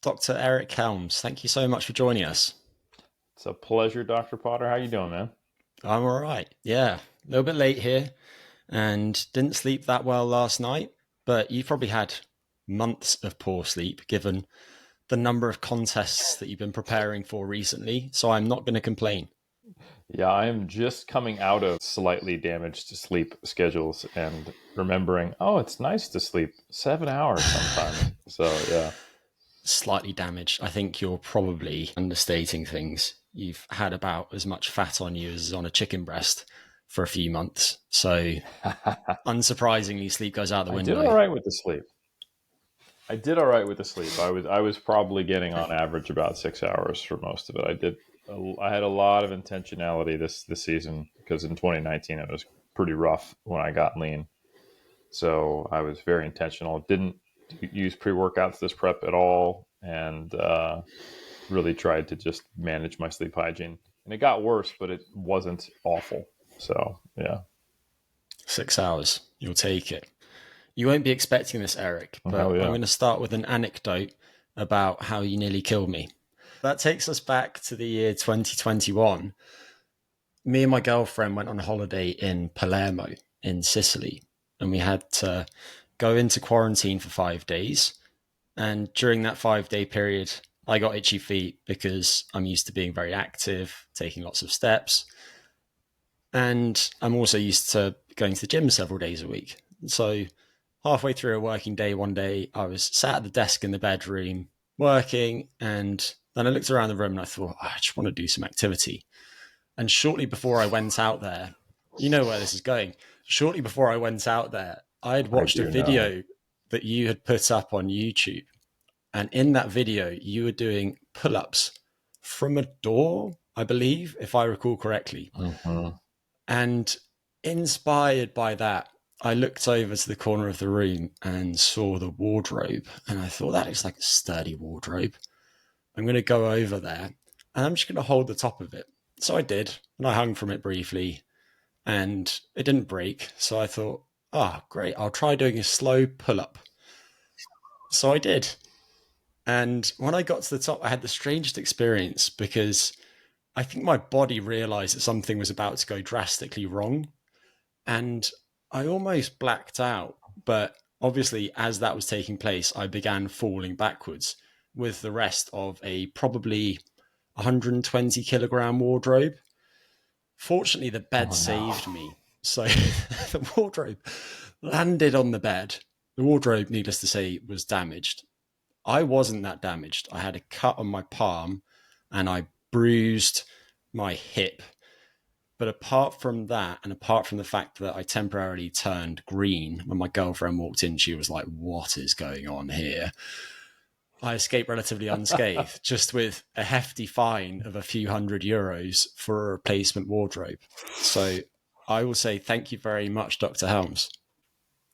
Dr. Eric Helms, thank you so much for joining us. It's a pleasure, Dr. Potter. How you doing, man? I'm all right. Yeah, a little bit late here and didn't sleep that well last night, but you've probably had months of poor sleep given the number of contests that you've been preparing for recently. So I'm not going to complain. Yeah, I am just coming out of slightly damaged sleep schedules and remembering, oh, it's nice to sleep 7 hours sometimes. So, yeah. Slightly damaged. I think you're probably understating things. You've had about as much fat on you as on a chicken breast for a few months. So unsurprisingly, sleep goes out the I did window. all right with the sleep. I did all right with the sleep. I was probably getting on average about 6 hours for most of it. I had a lot of intentionality this season because in 2019 it was pretty rough when I got lean. So I was very intentional. Didn't use pre workouts this prep at all, and really tried to just manage my sleep hygiene. And it got worse, but it wasn't awful. So yeah. 6 hours. You'll take it. You won't be expecting this, Eric, Oh, but hell I'm yeah. going to start with an anecdote about how you nearly killed me. That takes us back to the year 2021. Me and my girlfriend went on a holiday in Palermo in Sicily, and we had to go into quarantine for 5 days. And during that 5 day period, I got itchy feet because I'm used to being very active, taking lots of steps. And I'm also used to going to the gym several days a week. So halfway through a working day one day, I was sat at the desk in the bedroom working, and then I looked around the room and I thought, I just want to do some activity. And shortly before I went out there, you know where this is going. Shortly before I went out there, I had I watched a do know. video that you had put up on YouTube. And in that video, you were doing pull ups from a door, I believe, if I recall correctly. Hmm. And inspired by that, I looked over to the corner of the room and saw the wardrobe. And I thought, that looks like a sturdy wardrobe. I'm going to go over there and I'm just going to hold the top of it. So I did. And I hung from it briefly and it didn't break. So I thought, oh, great. I'll try doing a slow pull up. So I did. And when I got to the top, I had the strangest experience because I think my body realized that something was about to go drastically wrong. And I almost blacked out. But obviously, as that was taking place, I began falling backwards with the rest of a probably 120 kilogram wardrobe. Fortunately, the bed Oh no. saved me. So the wardrobe landed on the bed. The wardrobe, needless to say, was damaged. I wasn't that damaged. I had a cut on my palm and I bruised my hip. But apart from that, and apart from the fact that I temporarily turned green when my girlfriend walked in, she was like, "What is going on here?" I escaped relatively unscathed, just with a hefty fine of a few €100 for a replacement wardrobe. So I will say thank you very much, Dr. Helms.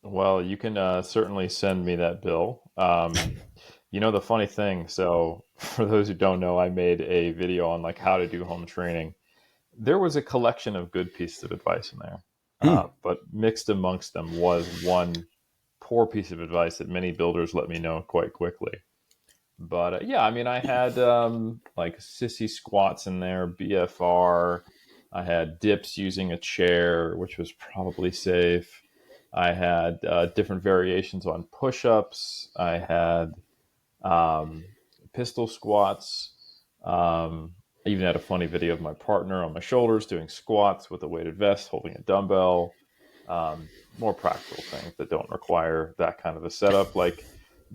Well, you can certainly send me that bill. The funny thing, so for those who don't know, I made a video on like how to do home training. There was a collection of good pieces of advice in there, Hmm. but mixed amongst them was one poor piece of advice that many builders let me know quite quickly. But yeah, I mean, I had like sissy squats in there, BFR. I had dips using a chair, which was probably safe. I had different variations on push ups. I had um, pistol squats. I even had a funny video of my partner on my shoulders doing squats with a weighted vest holding a dumbbell. More practical things that don't require that kind of a setup, like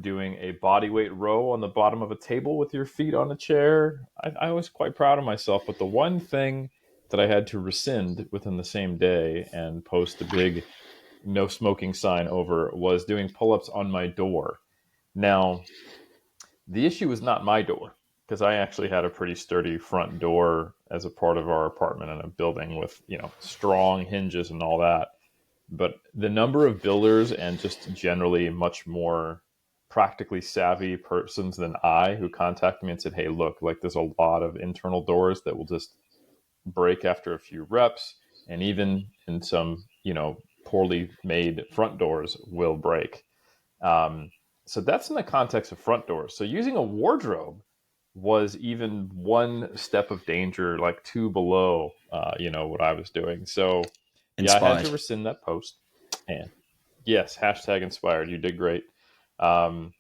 doing a body weight row on the bottom of a table with your feet on a chair. I was quite proud of myself, but the one thing that I had to rescind within the same day and post a big no smoking sign over was doing pull ups on my door. Now, the issue was not my door because I actually had a pretty sturdy front door as a part of our apartment in a building with, strong hinges and all that. But the number of builders and just generally much more practically savvy persons than I who contacted me and said, hey, look, like there's a lot of internal doors that will just break after a few reps. And even in some, poorly made front doors will break. Um, So that's in the context of front doors. So using a wardrobe was even one step of danger, like two below, what I was doing. So yeah, I had to Inspired. rescind that post. And yes, hashtag inspired. You did great. Um,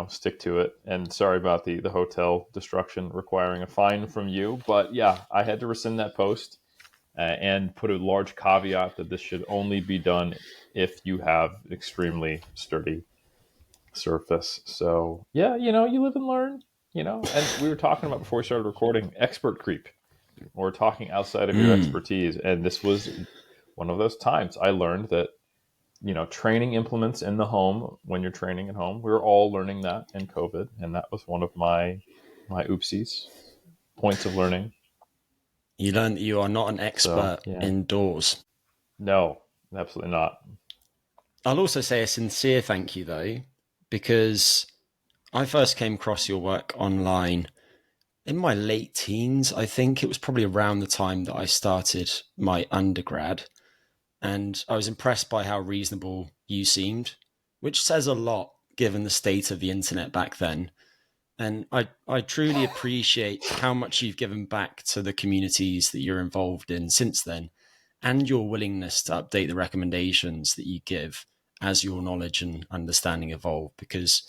stick to it. And sorry about the hotel destruction requiring a fine from you. But yeah, I had to rescind that post and put a large caveat that this should only be done if you have extremely sturdy surface. So yeah, you live and learn, and we were talking about before we started recording expert creep, or talking outside of your Mm. expertise. And this was one of those times I learned that, training implements in the home when you're training at home, we were all learning that in COVID. And that was one of my oopsies, points of learning. You learn that you are not an So expert yeah, indoors. no, absolutely not. I'll also say a sincere thank you, though, because I first came across your work online in my late teens. I think it was probably around the time that I started my undergrad. And I was impressed by how reasonable you seemed, which says a lot given the state of the internet back then. And I truly appreciate how much you've given back to the communities that you're involved in since then, and your willingness to update the recommendations that you give as your knowledge and understanding evolve, because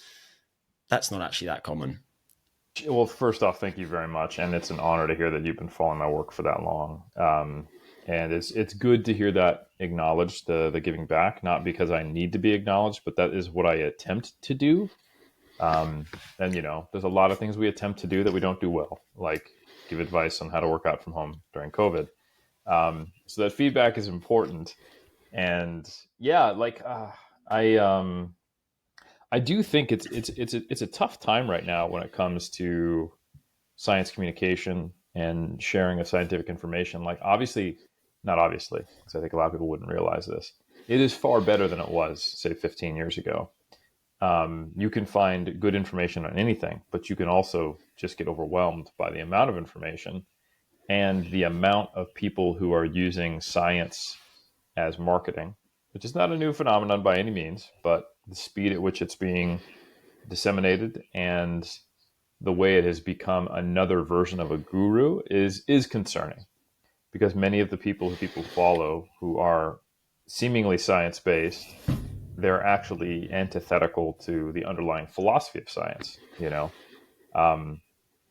that's not actually that common. Well, first off, thank you very much, and it's an honor to hear that you've been following my work for that long. And it's good to hear that acknowledged, the giving back, not because I need to be acknowledged, but that is what I attempt to do. And there's a lot of things we attempt to do that we don't do well, like give advice on how to work out from home during COVID. So that feedback is important, and yeah, I I do think it's a tough time right now when it comes to science communication and sharing of scientific information. Like, obviously, not obviously, because I think a lot of people wouldn't realize this. It is far better than it was, say, 15 years ago. You can find good information on anything, but you can also just get overwhelmed by the amount of information and the amount of people who are using science as marketing, which is not a new phenomenon by any means, but the speed at which it's being disseminated and the way it has become another version of a guru is concerning, because many of the people who people follow who are seemingly science based, they're actually antithetical to the underlying philosophy of science. Um,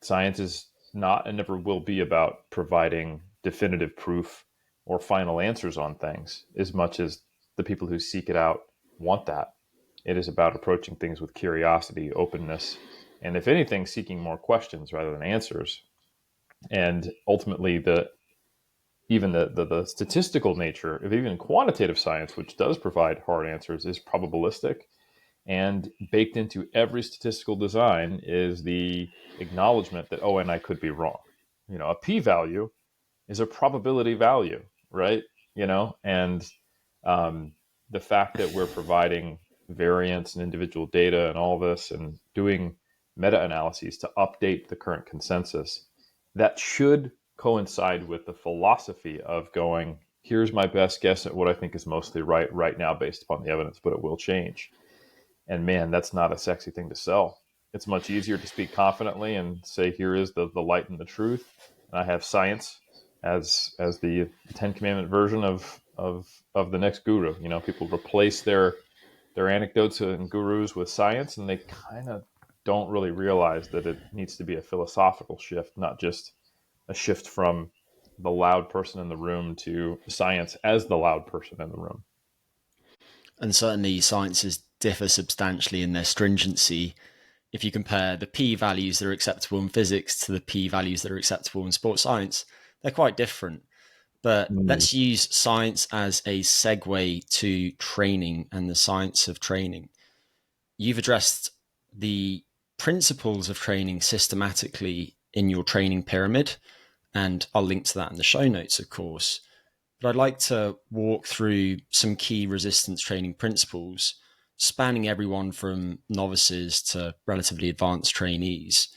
Science is not and never will be about providing definitive proof or final answers on things as much as the people who seek it out want that. It is about approaching things with curiosity, openness, and if anything, seeking more questions rather than answers. And ultimately, the statistical nature of even quantitative science, which does provide hard answers, is probabilistic. And baked into every statistical design is the acknowledgement that, oh, and I could be wrong. A p-value is a probability value, right? And um, the fact that we're providing variance and individual data and all this and doing meta-analyses to update the current consensus, that should coincide with the philosophy of going, here's my best guess at what I think is mostly right now based upon the evidence, but it will change. And man, that's not a sexy thing to sell. It's much easier to speak confidently and say, here is the light and the truth. And I have science as the Ten Commandment version of the next guru. People replace their anecdotes and gurus with science, and they kind of don't really realize that it needs to be a philosophical shift, not just a shift from the loud person in the room to science as the loud person in the room. And certainly sciences differ substantially in their stringency. If you compare the p values that are acceptable in physics to the p values that are acceptable in sports science, they're quite different. But Mm. let's use science as a segue to training and the science of training. You've addressed the principles of training systematically in your training pyramid, and I'll link to that in the show notes, of course. But I'd like to walk through some key resistance training principles, spanning everyone from novices to relatively advanced trainees.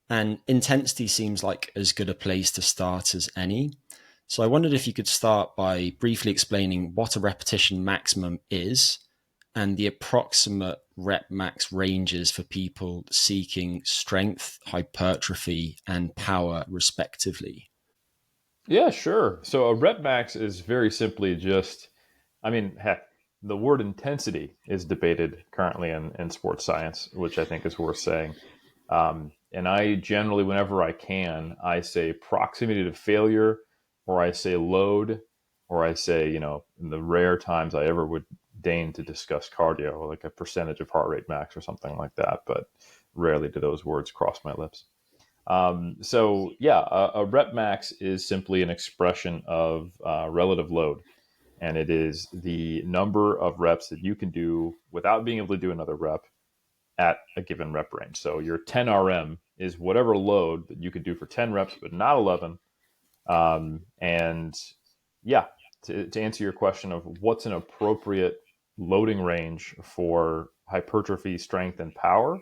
And intensity seems like as good a place to start as any. So I wondered if you could start by briefly explaining what a repetition maximum is and the approximate rep max ranges for people seeking strength, hypertrophy, and power, respectively? Yeah, sure. So a rep max is very simply just, I mean, heck, the word intensity is debated currently in sports science, which I think is worth saying. And I generally, whenever I can, I say proximity to failure, or I say load, or I say, in the rare times I ever would deign to discuss cardio, like a percentage of heart rate max or something like that. But rarely do those words cross my lips. So yeah, a rep max is simply an expression of relative load, and it is the number of reps that you can do without being able to do another rep at a given rep range. So your 10 RM is whatever load that you could do for 10 reps, but not 11. And yeah, to answer your question of what's an appropriate loading range for hypertrophy, strength, and power,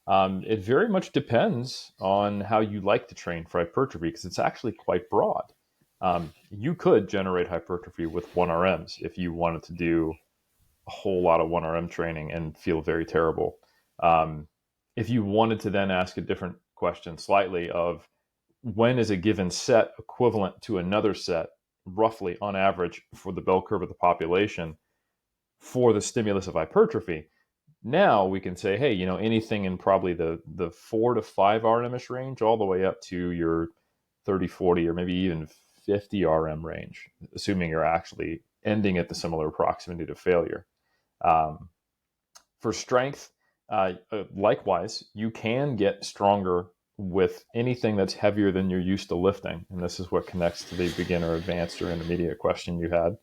it very much depends on how you like to train for hypertrophy, because it's actually quite broad. You could generate hypertrophy with 1RMs if you wanted to do a whole lot of 1RM training and feel very terrible. Um, if you wanted to then ask a different question slightly of when is a given set equivalent to another set, roughly on average for the bell curve of the population for the stimulus of hypertrophy, now we can say, hey, anything in probably the 4 to 5 RMS range, all the way up to your 30, 40, or maybe even 50 RM range, assuming you're actually ending at the similar proximity to failure. For strength, likewise, you can get stronger with anything that's heavier than you're used to lifting. And this is what connects to the beginner, advanced, or intermediate question you had.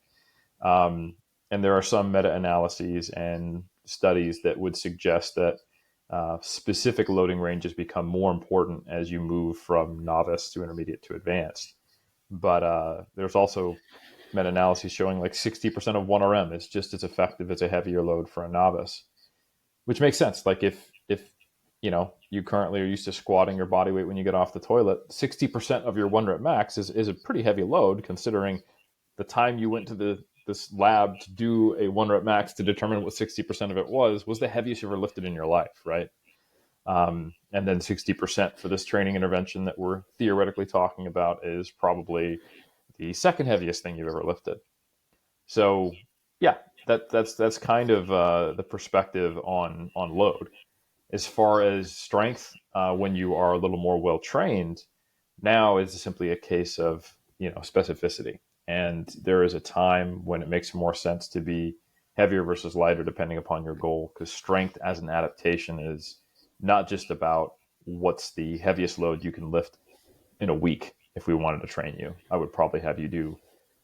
And there are some meta-analyses and studies that would suggest that specific loading ranges become more important as you move from novice to intermediate to advanced. But there's also meta-analyses showing like 60% of 1RM is just as effective as a heavier load for a novice, which makes sense. Like if you currently are used to squatting your body weight when you get off the toilet, 60% of your 1 rep max is a pretty heavy load, considering the time you went to this lab to do a 1 rep max to determine what 60% of it was the heaviest you ever lifted in your life, right? And then 60% for this training intervention that we're theoretically talking about is probably the second heaviest thing you've ever lifted. So yeah, that's kind of the perspective on load. As far as strength, when you are a little more well trained, now is simply a case of specificity. And there is a time when it makes more sense to be heavier versus lighter, depending upon your goal, because strength as an adaptation is not just about what's the heaviest load you can lift in a week. If we wanted to train you, I would probably have you do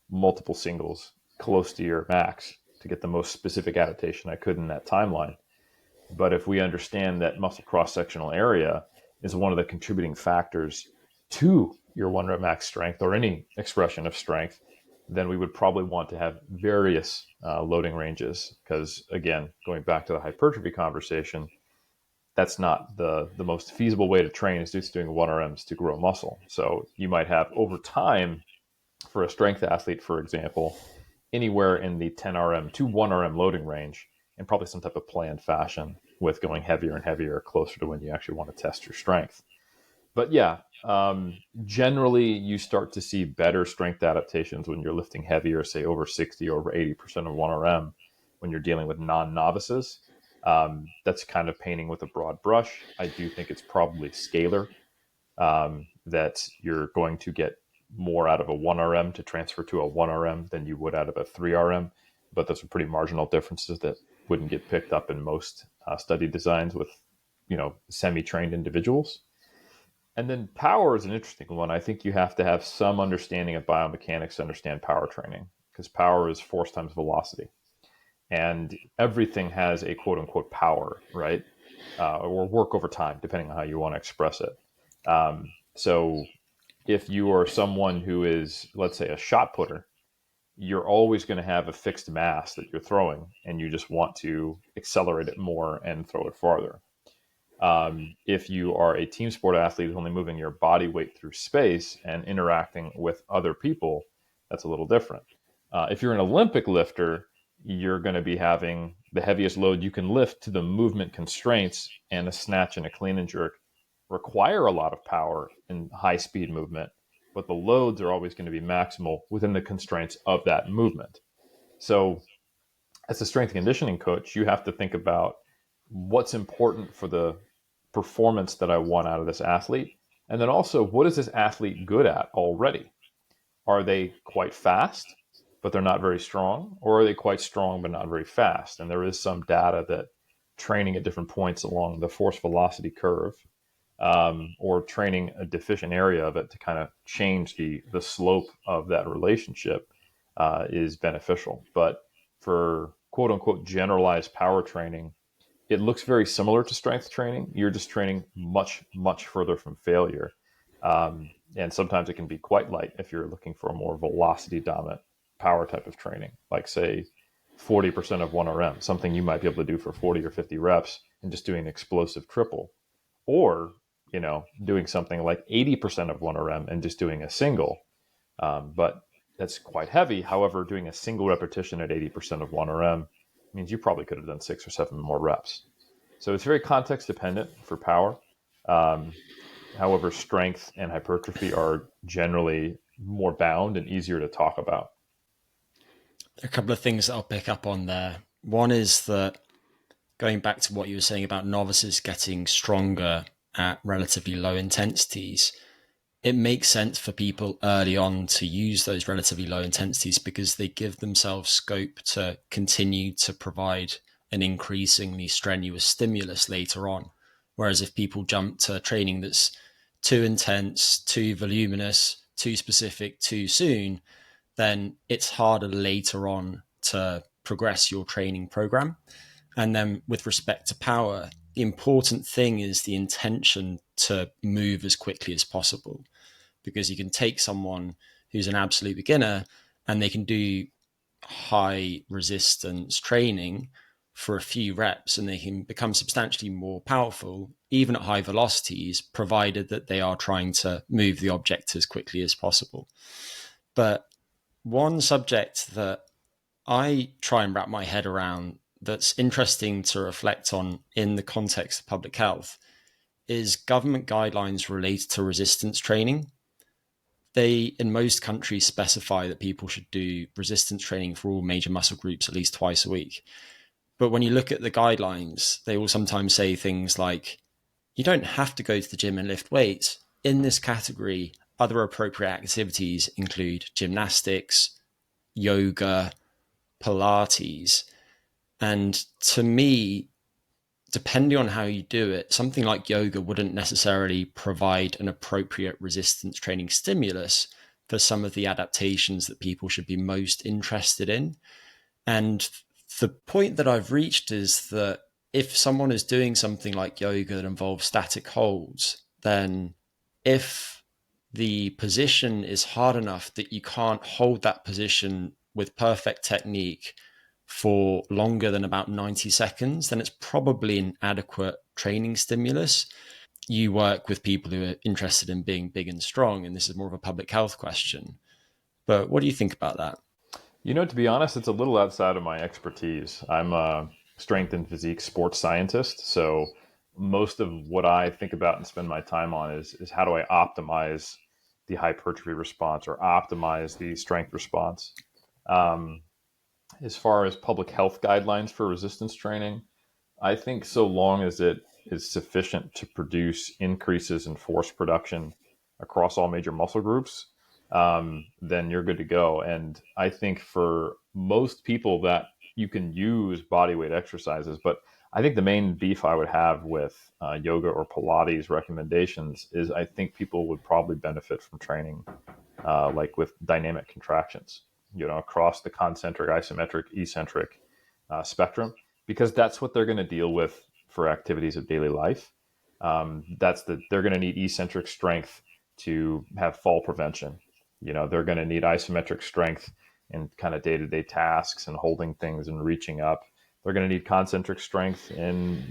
multiple singles close to your max to get the most specific adaptation I could in that timeline. But if we understand that muscle cross-sectional area is one of the contributing factors to your 1 rep max strength or any expression of strength, then we would probably want to have various loading ranges. Because again, going back to the hypertrophy conversation, that's not the most feasible way to train, is just doing 1RMs to grow muscle. So you might have over time, for a strength athlete, for example, anywhere in the 10RM to 1RM loading range, and probably some type of planned fashion with going heavier and heavier closer to when you actually want to test your strength. But yeah, generally you start to see better strength adaptations when you're lifting heavier, say over 60 or over 80% of 1RM, when you're dealing with non-novices. That's kind of painting with a broad brush. I do think it's probably scalar, that you're going to get more out of a 1RM to transfer to a 1RM than you would out of a 3RM. But those are pretty marginal differences that wouldn't get picked up in most study designs with, semi-trained individuals. And then power is an interesting one. I think you have to have some understanding of biomechanics to understand power training, because power is force times velocity. And everything has a quote unquote power, right? Or work over time, depending on how you want to express it. So if you are someone who is, let's say, a shot putter, you're always going to have a fixed mass that you're throwing, and you just want to accelerate it more and throw it farther. If you are a team sport athlete who's only moving your body weight through space and interacting with other people, that's a little different. If you're an Olympic lifter, you're going to be having the heaviest load you can lift to the movement constraints, and a snatch and a clean and jerk require a lot of power and high speed movement, but the loads are always going to be maximal within the constraints of that movement. So as a strength and conditioning coach, you have to think about what's important for the performance that I want out of this athlete. And then also, what is this athlete good at already? Are they quite fast, but they're not very strong? Or are they quite strong, but not very fast? And there is some data that training at different points along the force velocity curve, or training a deficient area of it to kind of change the slope of that relationship, is beneficial. But for quote unquote generalized power training, it looks very similar to strength training. You're just training much, much further from failure. And sometimes it can be quite light if you're looking for a more velocity dominant power type of training, like say 40% of 1RM, something you might be able to do for 40 or 50 reps and just doing an explosive triple, or, doing something like 80% of 1RM and just doing a single. But that's quite heavy. However, doing a single repetition at 80% of 1RM means you probably could have done 6 or 7 more reps. So it's very context dependent for power. However, strength and hypertrophy are generally more bound and easier to talk about. A couple of things that I'll pick up on there. One is that, going back to what you were saying about novices getting stronger at relatively low intensities, it makes sense for people early on to use those relatively low intensities because they give themselves scope to continue to provide an increasingly strenuous stimulus later on. Whereas if people jump to training that's too intense, too voluminous, too specific, too soon, then it's harder later on to progress your training program. And then with respect to power, the important thing is the intention to move as quickly as possible, because you can take someone who's an absolute beginner and they can do high resistance training for a few reps and they can become substantially more powerful, even at high velocities, provided that they are trying to move the object as quickly as possible. But one subject that I try and wrap my head around that's interesting to reflect on in the context of public health is government guidelines related to resistance training. They, in most countries, specify that people should do resistance training for all major muscle groups at least twice a week. But when you look at the guidelines, they will sometimes say things like, you don't have to go to the gym and lift weights. In this category, other appropriate activities include gymnastics, yoga, Pilates. And to me, depending on how you do it, something like yoga wouldn't necessarily provide an appropriate resistance training stimulus for some of the adaptations that people should be most interested in. And the point that I've reached is that if someone is doing something like yoga that involves static holds, then if the position is hard enough that you can't hold that position with perfect technique for longer than about 90 seconds, then it's probably an adequate training stimulus. You work with people who are interested in being big and strong, and this is more of a public health question. But what do you think about that? To be honest, it's a little outside of my expertise. I'm a strength and physique sports scientist. So most of what I think about and spend my time on is how do I optimize the hypertrophy response or optimize the strength response. Um, as far as public health guidelines for resistance training, I think so long as it is sufficient to produce increases in force production across all major muscle groups, then you're good to go. And I think for most people that you can use body weight exercises, but I think the main beef I would have with yoga or Pilates recommendations is I think people would probably benefit from training like with dynamic contractions, across the concentric, isometric, eccentric spectrum, because that's what they're going to deal with for activities of daily life. They're going to need eccentric strength to have fall prevention. They're going to need isometric strength in kind of day-to-day tasks and holding things and reaching up. They're going to need concentric strength in,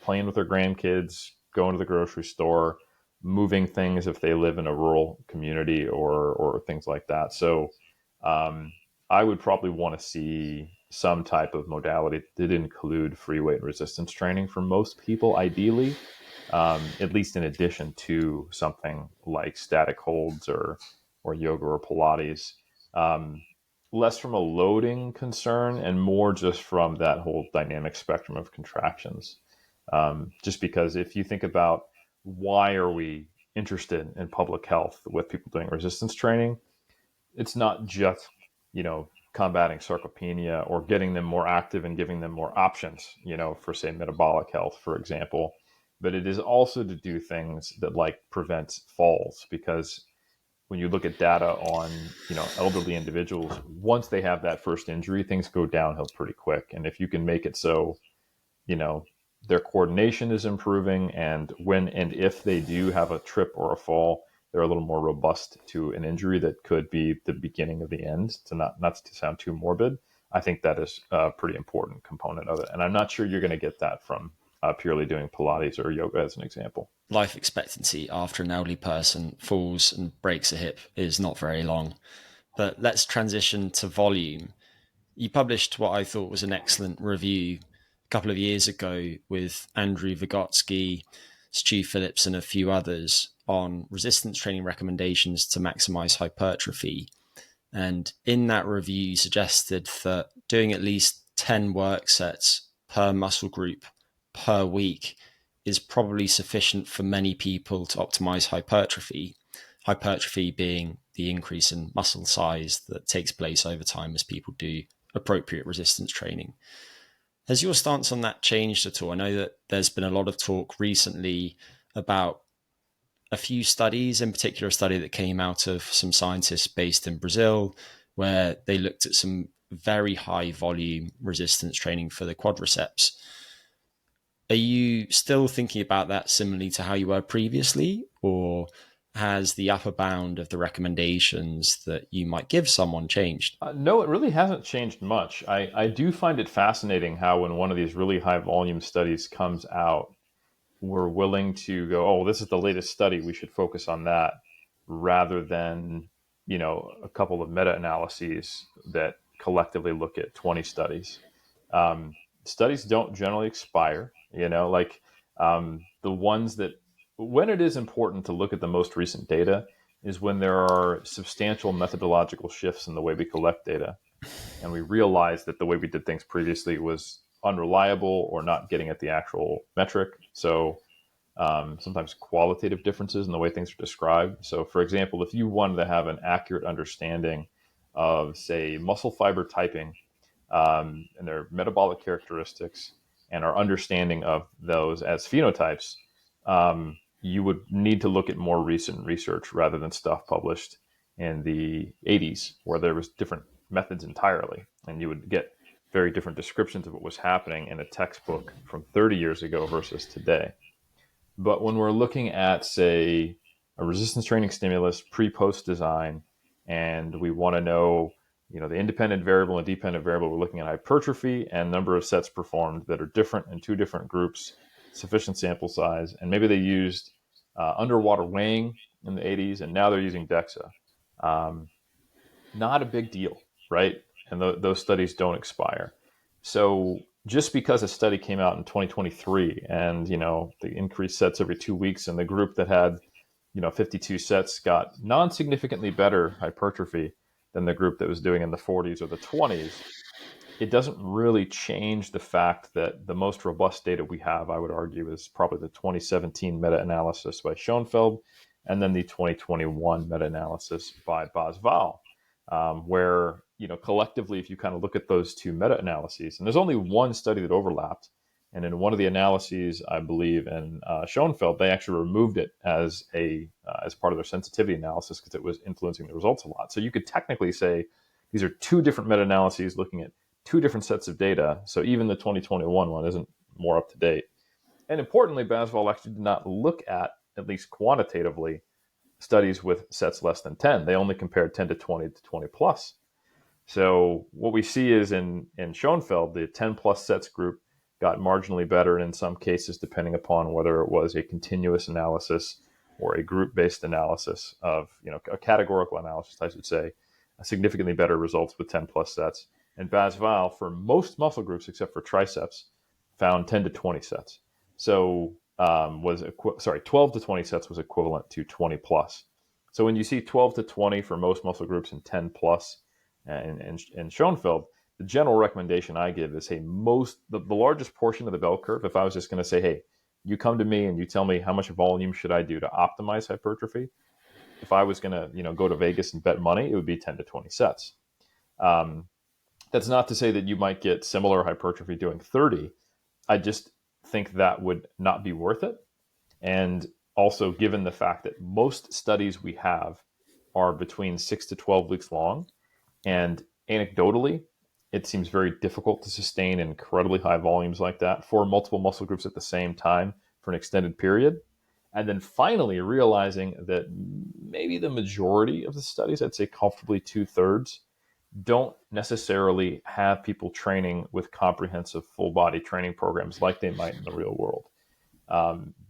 playing with their grandkids, going to the grocery store, moving things if they live in a rural community or things like that. So I would probably want to see some type of modality that did include free weight and resistance training for most people, ideally, at least in addition to something like static holds or yoga or Pilates. Less from a loading concern and more just from that whole dynamic spectrum of contractions. Just because if you think about why are we interested in public health with people doing resistance training, it's not just, combating sarcopenia or getting them more active and giving them more options, for say metabolic health, for example. But it is also to do things that like prevent falls, because when you look at data on, elderly individuals, once they have that first injury, things go downhill pretty quick. And if you can make it so, you know, their coordination is improving, and when and if they do have a trip or a fall, they're a little more robust to an injury that could be the beginning of the end. To not to sound too morbid, I think that is a pretty important component of it. And I'm not sure you're going to get that from purely doing Pilates or yoga, as an example. Life expectancy after an elderly person falls and breaks a hip is not very long. But let's transition to volume. You published what I thought was an excellent review a couple of years ago with Andrew Vygotsky, Stu Phillips, and a few others on resistance training recommendations to maximize hypertrophy. And in that review, you suggested that doing at least 10 work sets per muscle group per week is probably sufficient for many people to optimize hypertrophy. Hypertrophy being the increase in muscle size that takes place over time as people do appropriate resistance training. Has your stance on that changed at all? I know that there's been a lot of talk recently about a few studies, in particular a study that came out of some scientists based in Brazil, where they looked at some very high volume resistance training for the quadriceps. Are you still thinking about that similarly to how you were previously, or has the upper bound of the recommendations that you might give someone changed? No, it really hasn't changed much. I do find it fascinating how when one of these really high volume studies comes out, we're willing to go, oh, this is the latest study, we should focus on that, rather than, a couple of meta-analyses that collectively look at 20 studies. Studies don't generally expire, the ones that, when it is important to look at the most recent data is when there are substantial methodological shifts in the way we collect data. And we realize that the way we did things previously was unreliable or not getting at the actual metric. So sometimes qualitative differences in the way things are described. So for example, if you wanted to have an accurate understanding of, say, muscle fiber typing and their metabolic characteristics and our understanding of those as phenotypes, you would need to look at more recent research rather than stuff published in the 80s where there was different methods entirely. And you would get very different descriptions of what was happening in a textbook from 30 years ago versus today. But when we're looking at, say, a resistance training stimulus pre-post design, and we want to know, the independent variable and dependent variable, we're looking at hypertrophy and number of sets performed that are different in two different groups, sufficient sample size, and maybe they used underwater weighing in the 80s, and now they're using DEXA. Not a big deal, right? And those studies don't expire. So just because a study came out in 2023 and, the increased sets every 2 weeks, and the group that had, 52 sets got non-significantly better hypertrophy than the group that was doing in the 40s or the 20s, it doesn't really change the fact that the most robust data we have, I would argue, is probably the 2017 meta-analysis by Schoenfeld, and then the 2021 meta-analysis by Bosval, where, collectively, if you kind of look at those two meta-analyses, and there's only one study that overlapped, and in one of the analyses, I believe, in Schoenfeld, they actually removed it as part of their sensitivity analysis because it was influencing the results a lot. So you could technically say these are two different meta-analyses looking at two different sets of data. So even the 2021 one isn't more up to date. And importantly, Bosval actually did not look at least quantitatively, studies with sets less than 10. They only compared 10 to 20 to 20 plus. So what we see is in Schoenfeld, the 10 plus sets group got marginally better, and in some cases, depending upon whether it was a continuous analysis or a group-based analysis of, a categorical analysis, I should say, significantly better results with 10 plus sets. And Bas-Val, for most muscle groups except for triceps, found 10 to 20 sets. So 12 to 20 sets was equivalent to 20 plus. So when you see 12 to 20 for most muscle groups and 10 plus in Schoenfeld, the general recommendation I give is, hey, the largest portion of the bell curve, if I was just going to say, hey, you come to me and you tell me how much volume should I do to optimize hypertrophy, if I was going to go to Vegas and bet money, it would be 10 to 20 sets. That's not to say that you might get similar hypertrophy doing 30. I just think that would not be worth it. And also, given the fact that most studies we have are between 6 to 12 weeks long, and anecdotally, it seems very difficult to sustain incredibly high volumes like that for multiple muscle groups at the same time for an extended period. And then finally realizing that maybe the majority of the studies, I'd say comfortably 2/3, don't necessarily have people training with comprehensive full body training programs like they might in the real world.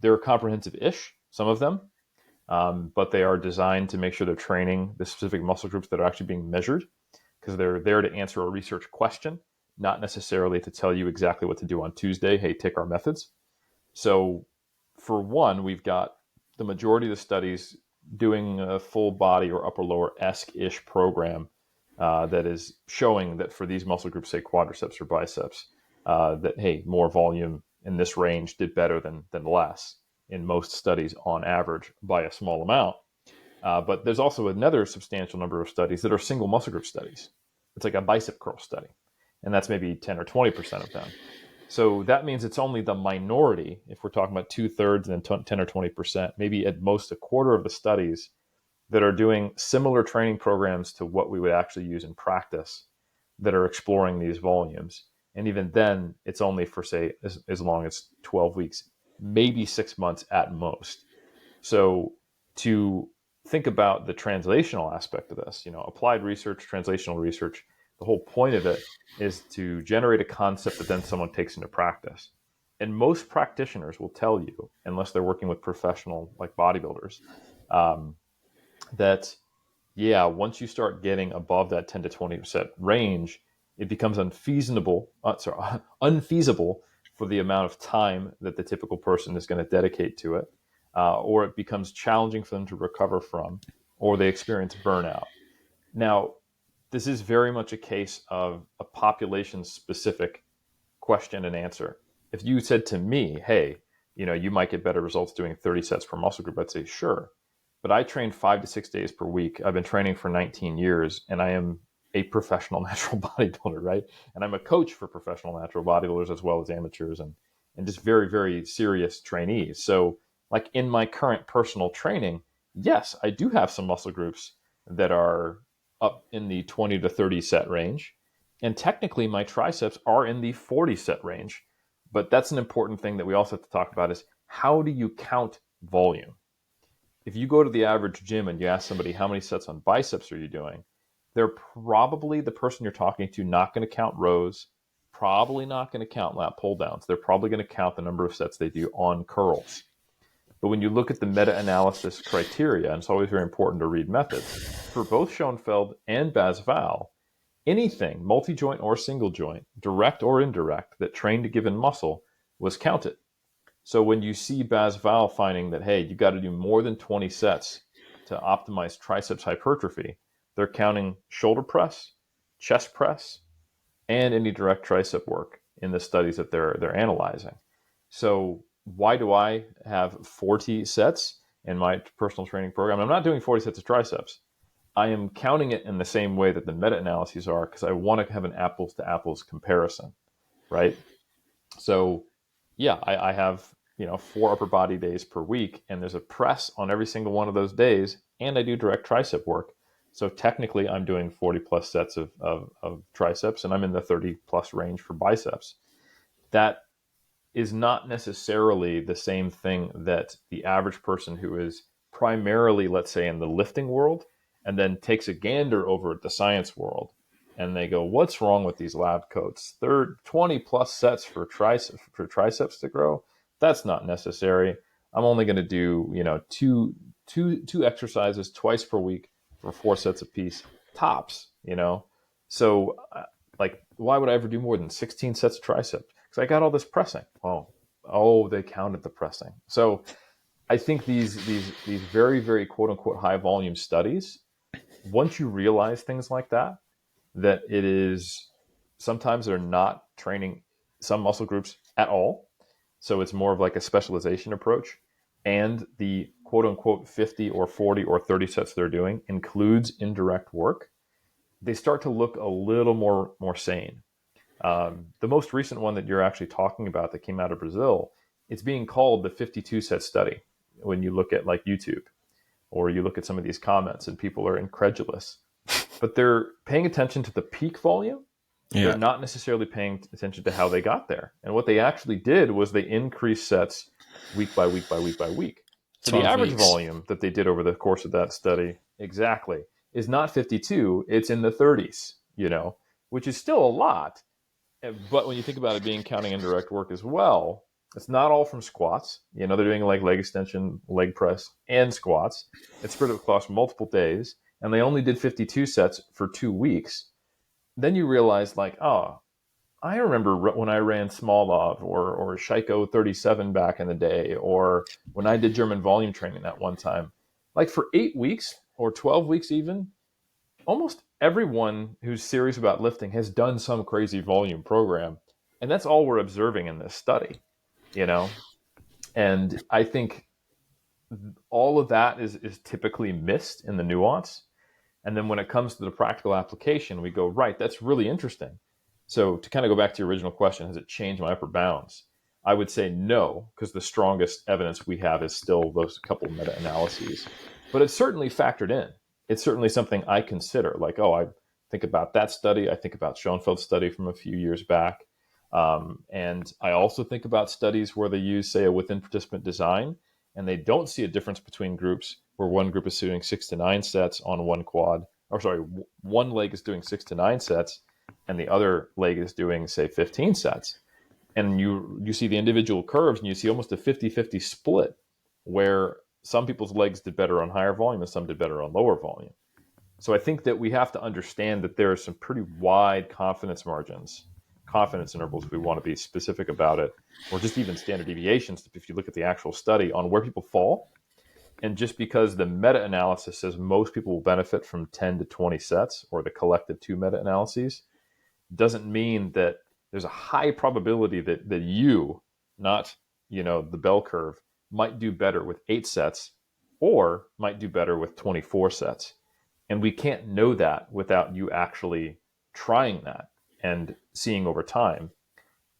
They're comprehensive-ish, some of them, but they are designed to make sure they're training the specific muscle groups that are actually being measured, because they're there to answer a research question, not necessarily to tell you exactly what to do on Tuesday. Hey, tick our methods. So for one, we've got the majority of the studies doing a full body or upper lower-esque-ish program that is showing that for these muscle groups, say quadriceps or biceps, that, hey, more volume in this range did better than less in most studies on average by a small amount. But there's also another substantial number of studies that are single muscle group studies. It's like a bicep curl study, and that's maybe 10 or 20% of them. So that means it's only the minority, if we're talking about 2/3 and then 10 or 20%, maybe at most a quarter of the studies that are doing similar training programs to what we would actually use in practice that are exploring these volumes. And even then, it's only for, say, as long as 12 weeks, maybe 6 months at most. So to think about the translational aspect of this, applied research, translational research, the whole point of it is to generate a concept that then someone takes into practice. And most practitioners will tell you, unless they're working with professional like bodybuilders, that, yeah, once you start getting above that 10 to 20% range, it becomes unfeasible for the amount of time that the typical person is going to dedicate to it, or it becomes challenging for them to recover from, or they experience burnout. Now, this is very much a case of a population-specific question and answer. If you said to me, hey, you might get better results doing 30 sets per muscle group, I'd say, sure. But I train 5 to 6 days per week. I've been training for 19 years, and I am a professional natural bodybuilder, right? And I'm a coach for professional natural bodybuilders as well as amateurs and just very, very serious trainees. So like in my current personal training, yes, I do have some muscle groups that are up in the 20 to 30 set range. And technically my triceps are in the 40 set range. But that's an important thing that we also have to talk about is, how do you count volume? If you go to the average gym and you ask somebody how many sets on biceps are you doing, they're probably, the person you're talking to, not going to count rows, probably not going to count lat pull downs. They're probably going to count the number of sets they do on curls. But when you look at the meta-analysis criteria, and it's always very important to read methods, for both Schoenfeld and Bas-Val, anything, multi-joint or single joint, direct or indirect, that trained a given muscle was counted. So when you see Bas-Val finding that, hey, you got to do more than 20 sets to optimize triceps hypertrophy, they're counting shoulder press, chest press, and any direct tricep work in the studies that they're analyzing. So why do I have 40 sets in my personal training program? I'm not doing 40 sets of triceps. I am counting it in the same way that the meta-analyses are, because I want to have an apples to apples comparison, right? So yeah, I have 4 upper body days per week, and there's a press on every single one of those days, and I do direct tricep work. So technically I'm doing 40 plus sets of triceps, and I'm in the 30 plus range for biceps. That is not necessarily the same thing that the average person who is primarily, let's say, in the lifting world, and then takes a gander over at the science world, and they go, what's wrong with these lab coats? 20 plus sets for triceps to grow? That's not necessary. I'm only going to do, two exercises twice per week for 4 sets apiece, tops, So Like, why would I ever do more than 16 sets of triceps? Because I got all this pressing. Oh, they counted the pressing. So I think these very, very quote unquote high volume studies, once you realize things like that, that it is sometimes they're not training some muscle groups at all. So it's more of like a specialization approach. And the quote unquote 50 or 40 or 30 sets they're doing includes indirect work. They start to look a little more sane. The most recent one that you're actually talking about that came out of Brazil, it's being called the 52 set study. When you look at like YouTube or you look at some of these comments and people are incredulous, but they're paying attention to the peak volume. They're Yeah. not necessarily paying attention to how they got there. And what they actually did was they increased sets week by week by week by week. So the 12 average weeks. volume that they did over the course of that study exactly is not 52, it's in the 30s, which is still a lot. But when you think about it being counting indirect work as well, it's not all from squats. They're doing like leg extension, leg press, and squats. It's spread across multiple days, and they only did 52 sets for 2 weeks. Then you realize, like, oh, I remember when I ran Smolov or Shaiko 37 back in the day, or when I did German volume training that one time. Like for 8 weeks or 12 weeks even, almost everyone who's serious about lifting has done some crazy volume program. And that's all we're observing in this study, And I think all of that is typically missed in the nuance. And then when it comes to the practical application, we go, right, that's really interesting. So to kind of go back to your original question, has it changed my upper bounds? I would say no, because the strongest evidence we have is still those couple meta-analyses. But it's certainly factored in. It's certainly something I consider. Like, I think about that study. I think about Schoenfeld's study from a few years back. And I also think about studies where they use, say, a within participant design, and they don't see a difference between groups where one group is doing 6 to 9 sets on one quad, or sorry, one leg is doing 6 to 9 sets, and the other leg is doing, say, 15 sets. And you see the individual curves, and you see almost a 50-50 split, where some people's legs did better on higher volume and some did better on lower volume. So I think that we have to understand that there are some pretty wide confidence intervals, if we want to be specific about it, or just even standard deviations, if you look at the actual study on where people fall. And just because the meta-analysis says most people will benefit from 10 to 20 sets, or the collective 2 meta-analyses, doesn't mean that there's a high probability that you, not the bell curve, might do better with 8 sets or might do better with 24 sets. And we can't know that without you actually trying that and seeing over time.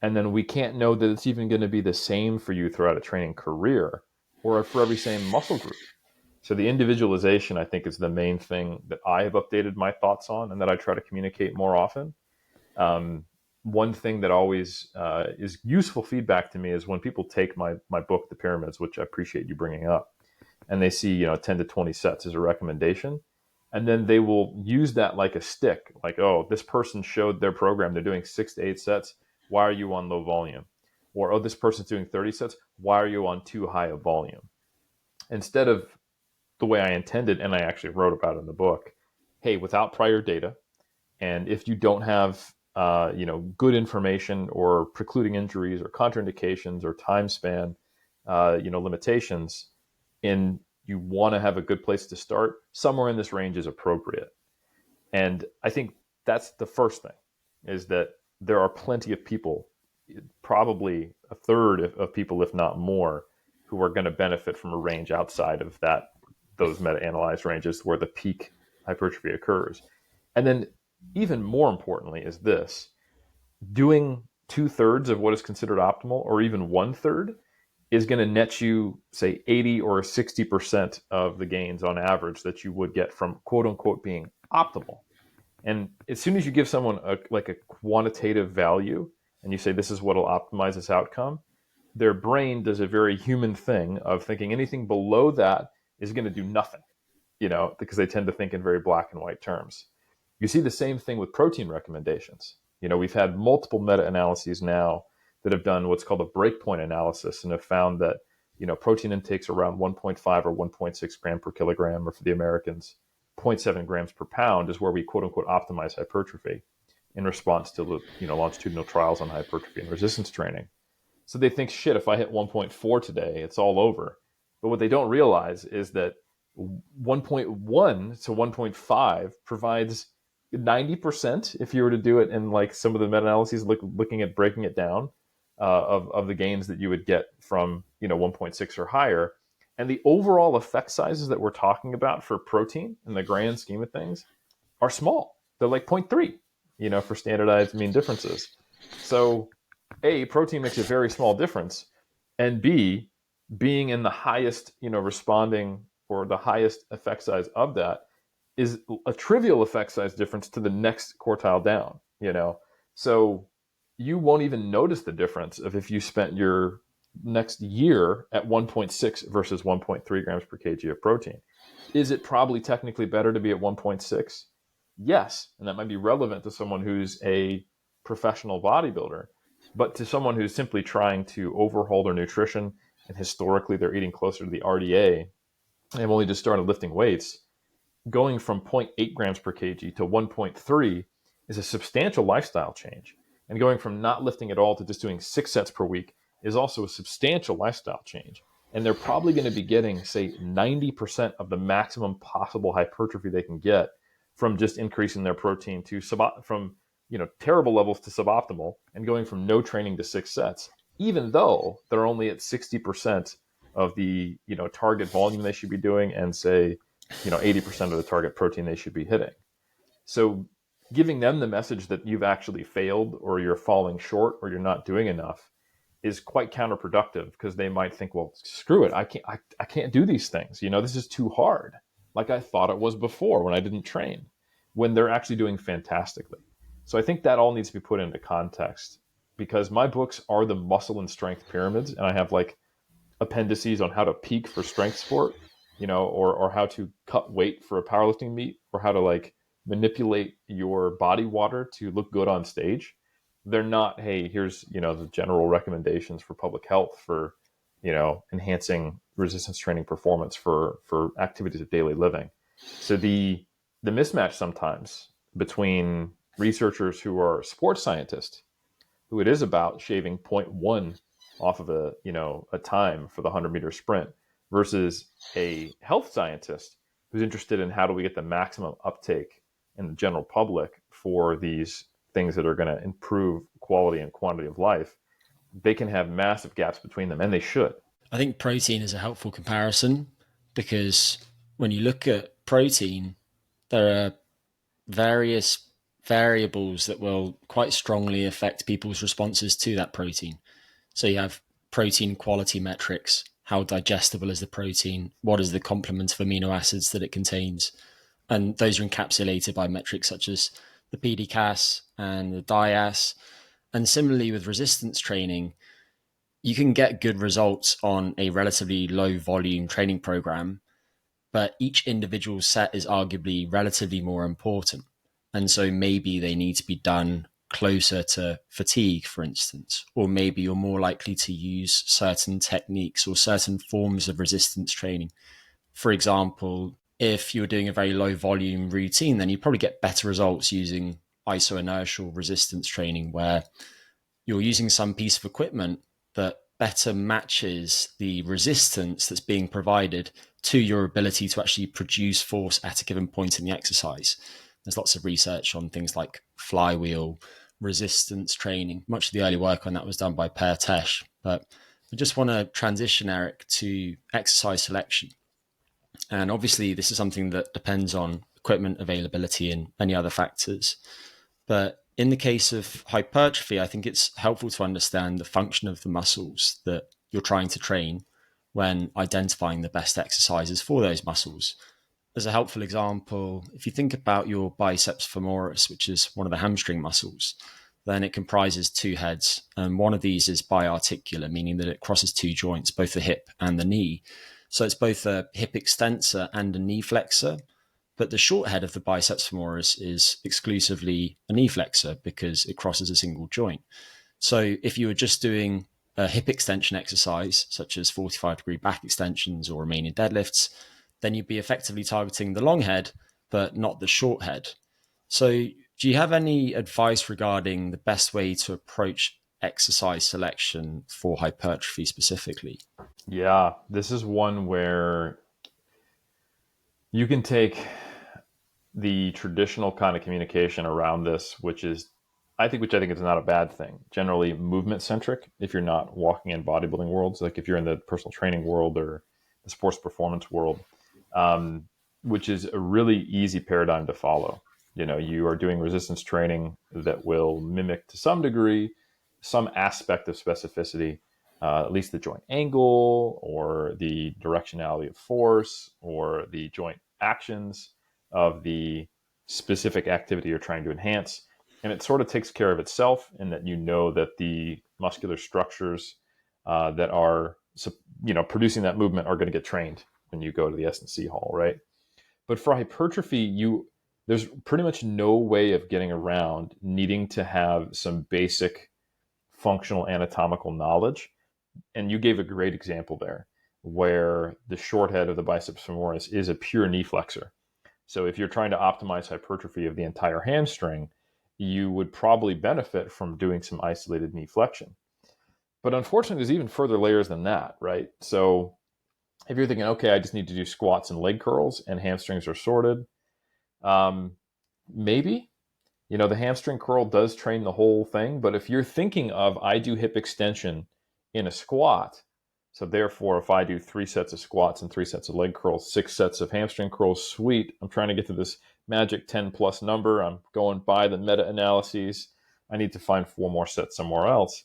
And then we can't know that it's even going to be the same for you throughout a training career or for every same muscle group. So the individualization, I think, is the main thing that I have updated my thoughts on and that I try to communicate more often. One thing that always is useful feedback to me is when people take my book, The Pyramids, which I appreciate you bringing up, and they see 10 to 20 sets as a recommendation. And then they will use that like a stick, like, oh, this person showed their program, they're doing 6 to 8 sets. Why are you on low volume? Or, oh, this person's doing 30 sets. Why are you on too high a volume? Instead of the way I intended, and I actually wrote about it in the book, hey, without prior data, and if you don't have good information or precluding injuries or contraindications or time span, limitations, and you want to have a good place to start, somewhere in this range is appropriate. And I think that's the first thing, is that there are plenty of people, probably a third of people, if not more, who are going to benefit from a range outside of those meta-analyzed ranges where the peak hypertrophy occurs. And then even more importantly is this: doing 2/3 of what is considered optimal, or even 1/3, is going to net you, say, 80 or 60% of the gains on average that you would get from quote unquote being optimal. And as soon as you give someone a quantitative value and you say this is what will optimize this outcome, their brain does a very human thing of thinking anything below that is going to do nothing, because they tend to think in very black and white terms. You see the same thing with protein recommendations. We've had multiple meta-analyses now that have done what's called a breakpoint analysis and have found that, protein intakes around 1.5 or 1.6 gram per kilogram, or for the Americans, 0.7 grams per pound is where we quote unquote optimize hypertrophy. in response to longitudinal trials on hypertrophy and resistance training. So they think, shit, if I hit 1.4 today, it's all over. But what they don't realize is that 1.1 to 1.5 provides 90%, if you were to do it in like some of the meta-analyses looking at breaking it down, of the gains that you would get from 1.6 or higher. And the overall effect sizes that we're talking about for protein in the grand scheme of things are small. They're like 0.3, for standardized mean differences. So A, protein makes a very small difference, and B, being in the highest, responding or the highest effect size of that is a trivial effect size difference to the next quartile down, So you won't even notice the difference of if you spent your next year at 1.6 versus 1.3 grams per kg of protein. Is it probably technically better to be at 1.6? Yes, and that might be relevant to someone who's a professional bodybuilder, but to someone who's simply trying to overhaul their nutrition, and historically they're eating closer to the RDA, and they've only just started lifting weights, going from 0.8 grams per kg to 1.3 is a substantial lifestyle change. And going from not lifting at all to just doing 6 sets per week is also a substantial lifestyle change. And they're probably going to be getting, say, 90% of the maximum possible hypertrophy they can get from just increasing their protein to from terrible levels to suboptimal, and going from no training to 6 sets, even though they're only at 60% of the target volume they should be doing, and say 80% of the target protein they should be hitting. So giving them the message that you've actually failed, or you're falling short, or you're not doing enough is quite counterproductive, because they might think, well, screw it, I can't do these things. This is too hard, like I thought it was before when I didn't train, when they're actually doing fantastically. So I think that all needs to be put into context, because my books are the muscle and strength pyramids, and I have like appendices on how to peak for strength sport, or how to cut weight for a powerlifting meet, or how to like manipulate your body water to look good on stage. They're not, hey, here's, the general recommendations for public health for, enhancing resistance training performance for activities of daily living. So the mismatch sometimes between researchers who are sports scientists, who it is about shaving 0.1 off of a time for the 100-meter sprint, versus a health scientist who's interested in how do we get the maximum uptake in the general public for these things that are going to improve quality and quantity of life. They can have massive gaps between them, and they should. I think protein is a helpful comparison, because when you look at protein, there are various variables that will quite strongly affect people's responses to that protein. So you have protein quality metrics. How digestible is the protein? What is the complement of amino acids that it contains? And those are encapsulated by metrics such as the PDCAS and the DIAS. And similarly with resistance training, you can get good results on a relatively low volume training program, but each individual set is arguably relatively more important. And so maybe they need to be done closer to fatigue, for instance, or maybe you're more likely to use certain techniques or certain forms of resistance training. For example, if you're doing a very low volume routine, then you probably get better results using isoinertial resistance training, where you're using some piece of equipment that better matches the resistance that's being provided to your ability to actually produce force at a given point in the exercise. There's lots of research on things like flywheel resistance training. Much of the early work on that was done by Per Tesh. But I just want to transition, Eric, to exercise selection. And obviously, this is something that depends on equipment availability and many other factors. But in the case of hypertrophy, I think it's helpful to understand the function of the muscles that you're trying to train when identifying the best exercises for those muscles. As a helpful example, if you think about your biceps femoris, which is one of the hamstring muscles, then it comprises 2 heads. And one of these is biarticular, meaning that it crosses 2 joints, both the hip and the knee. So it's both a hip extensor and a knee flexor. But the short head of the biceps femoris is exclusively a knee flexor because it crosses a single joint. So if you were just doing a hip extension exercise, such as 45-degree back extensions or Romanian deadlifts, then you'd be effectively targeting the long head, but not the short head. So Do you have any advice regarding the best way to approach exercise selection for hypertrophy specifically? Yeah, this is one where you can take the traditional kind of communication around this, which I think is not a bad thing. Generally movement centric. If you're not walking in bodybuilding worlds, like if you're in the personal training world or the sports performance world, um, which is a really easy paradigm to follow. You are doing resistance training that will mimic to some degree some aspect of specificity, at least the joint angle or the directionality of force or the joint actions of the specific activity you're trying to enhance. And it sort of takes care of itself in that that the muscular structures that are producing that movement are going to get trained when you go to the S&C hall, right? But for hypertrophy, there's pretty much no way of getting around needing to have some basic functional anatomical knowledge. And you gave a great example there where the short head of the biceps femoris is a pure knee flexor. So if you're trying to optimize hypertrophy of the entire hamstring, you would probably benefit from doing some isolated knee flexion. But unfortunately, there's even further layers than that, right? So if you're thinking, okay, I just need to do squats and leg curls and hamstrings are sorted, maybe, the hamstring curl does train the whole thing. But if you're thinking of, I do hip extension in a squat, so therefore, if I do 3 sets of squats and 3 sets of leg curls, 6 sets of hamstring curls, sweet. I'm trying to get to this magic 10 plus number. I'm going by the meta-analyses. I need to find 4 more sets somewhere else.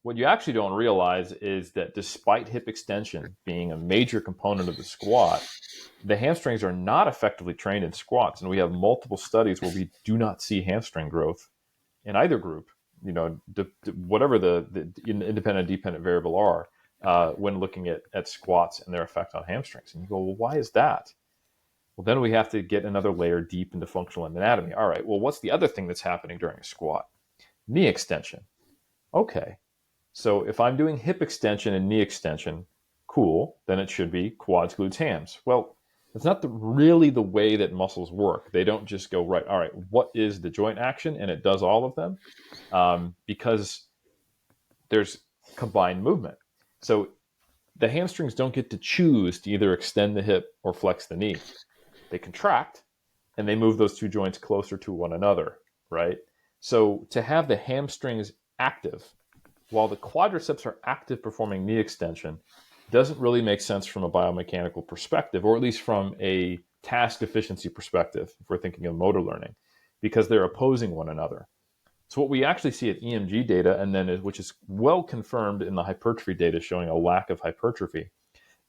What you actually don't realize is that despite hip extension being a major component of the squat, the hamstrings are not effectively trained in squats. And we have multiple studies where we do not see hamstring growth in either group, whatever the independent, dependent variable are, when looking at squats and their effect on hamstrings. And you go, well, why is that? Well, then we have to get another layer deep into functional anatomy. All right, well, what's the other thing that's happening during a squat? Knee extension. Okay, so if I'm doing hip extension and knee extension, cool, then it should be quads, glutes, hams. Well, that's not really the way that muscles work. They don't just go, right, all right, what is the joint action? And it does all of them, because there's combined movement. So the hamstrings don't get to choose to either extend the hip or flex the knee. They contract and they move those two joints closer to one another, right? So to have the hamstrings active while the quadriceps are active performing knee extension doesn't really make sense from a biomechanical perspective, or at least from a task efficiency perspective, if we're thinking of motor learning, because they're opposing one another. So what we actually see at EMG data, and then which is well confirmed in the hypertrophy data showing a lack of hypertrophy,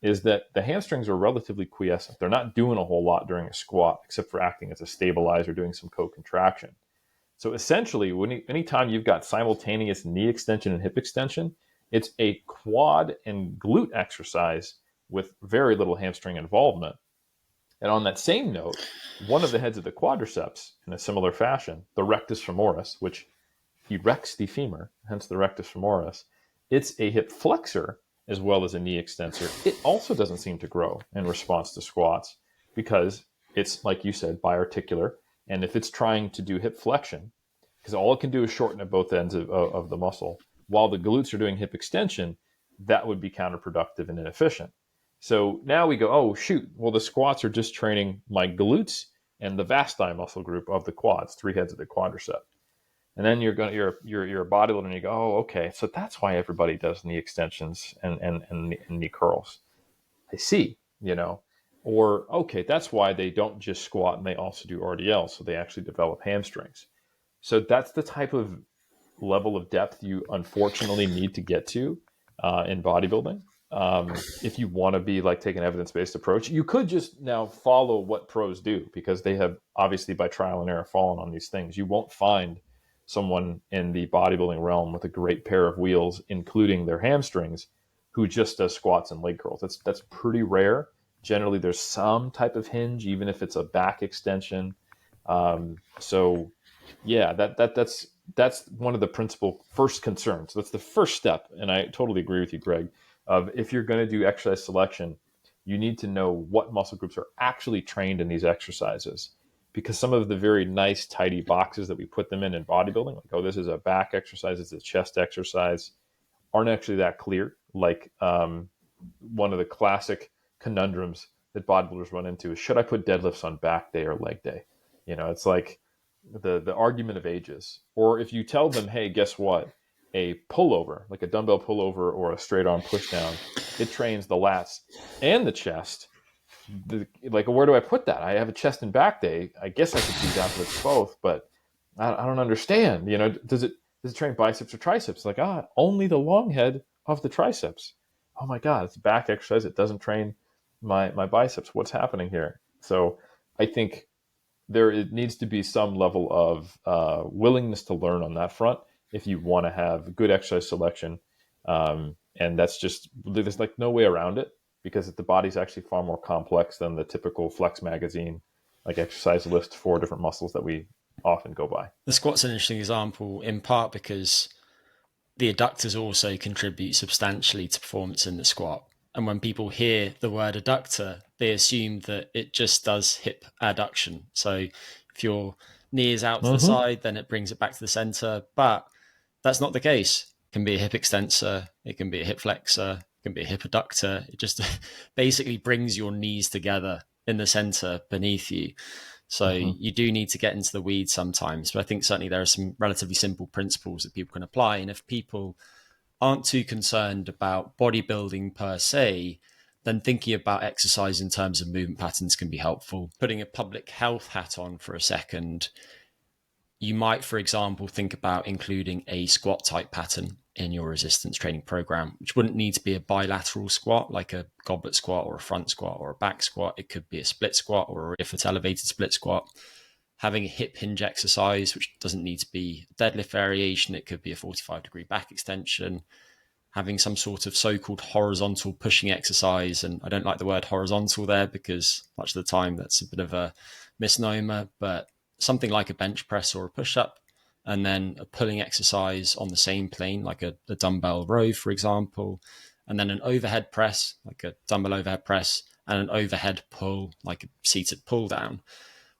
is that the hamstrings are relatively quiescent. They're not doing a whole lot during a squat, except for acting as a stabilizer, doing some co-contraction. So essentially, anytime you've got simultaneous knee extension and hip extension, it's a quad and glute exercise with very little hamstring involvement. And on that same note, one of the heads of the quadriceps, in a similar fashion, the rectus femoris, which erects the femur, hence the rectus femoris, it's a hip flexor as well as a knee extensor. It also doesn't seem to grow in response to squats because it's, like you said, biarticular. And if it's trying to do hip flexion, because all it can do is shorten at both ends of the muscle, while the glutes are doing hip extension, that would be counterproductive and inefficient. So now we go, oh, shoot, well, the squats are just training my glutes and the vasti muscle group of the quads, 3 heads of the quadricep. And then you're a bodybuilder and you go, oh, okay, so that's why everybody does knee extensions and knee curls. I see, Or, okay, that's why they don't just squat and they also do RDL, so they actually develop hamstrings. So that's the type of level of depth you unfortunately need to get to in bodybuilding. If you want to be take an evidence-based approach, you could just now follow what pros do because they have obviously by trial and error fallen on these things. You won't find someone in the bodybuilding realm with a great pair of wheels, including their hamstrings, who just does squats and leg curls. That's pretty rare. Generally, there's some type of hinge, even if it's a back extension. So, yeah, that's one of the principal first concerns. That's the first step, and I totally agree with you, Greg. Of if you're going to do exercise selection, you need to know what muscle groups are actually trained in these exercises. because some of the very nice, tidy boxes that we put them in bodybuilding, like, oh, this is a back exercise, it's a chest exercise, aren't actually that clear. Like one of the classic conundrums that bodybuilders run into is, should I put deadlifts on back day or leg day? It's like the argument of ages. Or if you tell them, hey, guess what? A pullover, like a dumbbell pullover or a straight arm push down, it trains the lats and the chest. Like, where do I put that? I have a chest and back day. I guess I could do that with both, but I don't understand. Does it train biceps or triceps? Like, only the long head of the triceps. Oh my God, it's a back exercise. It doesn't train my biceps. What's happening here? So I think it needs to be some level of willingness to learn on that front if you want to have good exercise selection. And there's like no way around it, because the body's actually far more complex than the typical Flex magazine, like exercise list for different muscles that we often go by. The squat's an interesting example, in part because the adductors also contribute substantially to performance in the squat. And when people hear the word adductor, they assume that it just does hip adduction. So if your knee is out to the side, then it brings it back to the center. But that's not the case. It can be a hip extensor, it can be a hip flexor, it can be a hip adductor. It just basically brings your knees together in the center beneath you. So you do need to get into the weeds sometimes. But I think certainly there are some relatively simple principles that people can apply. And if people aren't too concerned about bodybuilding per se, then thinking about exercise in terms of movement patterns can be helpful. Putting a public health hat on for a second, you might, for example, think about including a squat type pattern in your resistance training program, which wouldn't need to be a bilateral squat, like a goblet squat or a front squat or a back squat. It could be a split squat, or if it's elevated split squat, having a hip hinge exercise, which doesn't need to be a deadlift variation. It could be a 45-degree back extension, having some sort of so-called horizontal pushing exercise. And I don't like the word horizontal there, because much of the time that's a bit of a misnomer, but something like a bench press or a push-up, and then a pulling exercise on the same plane, like a dumbbell row, for example, and then an overhead press, like a dumbbell overhead press, and an overhead pull, like a seated pull down,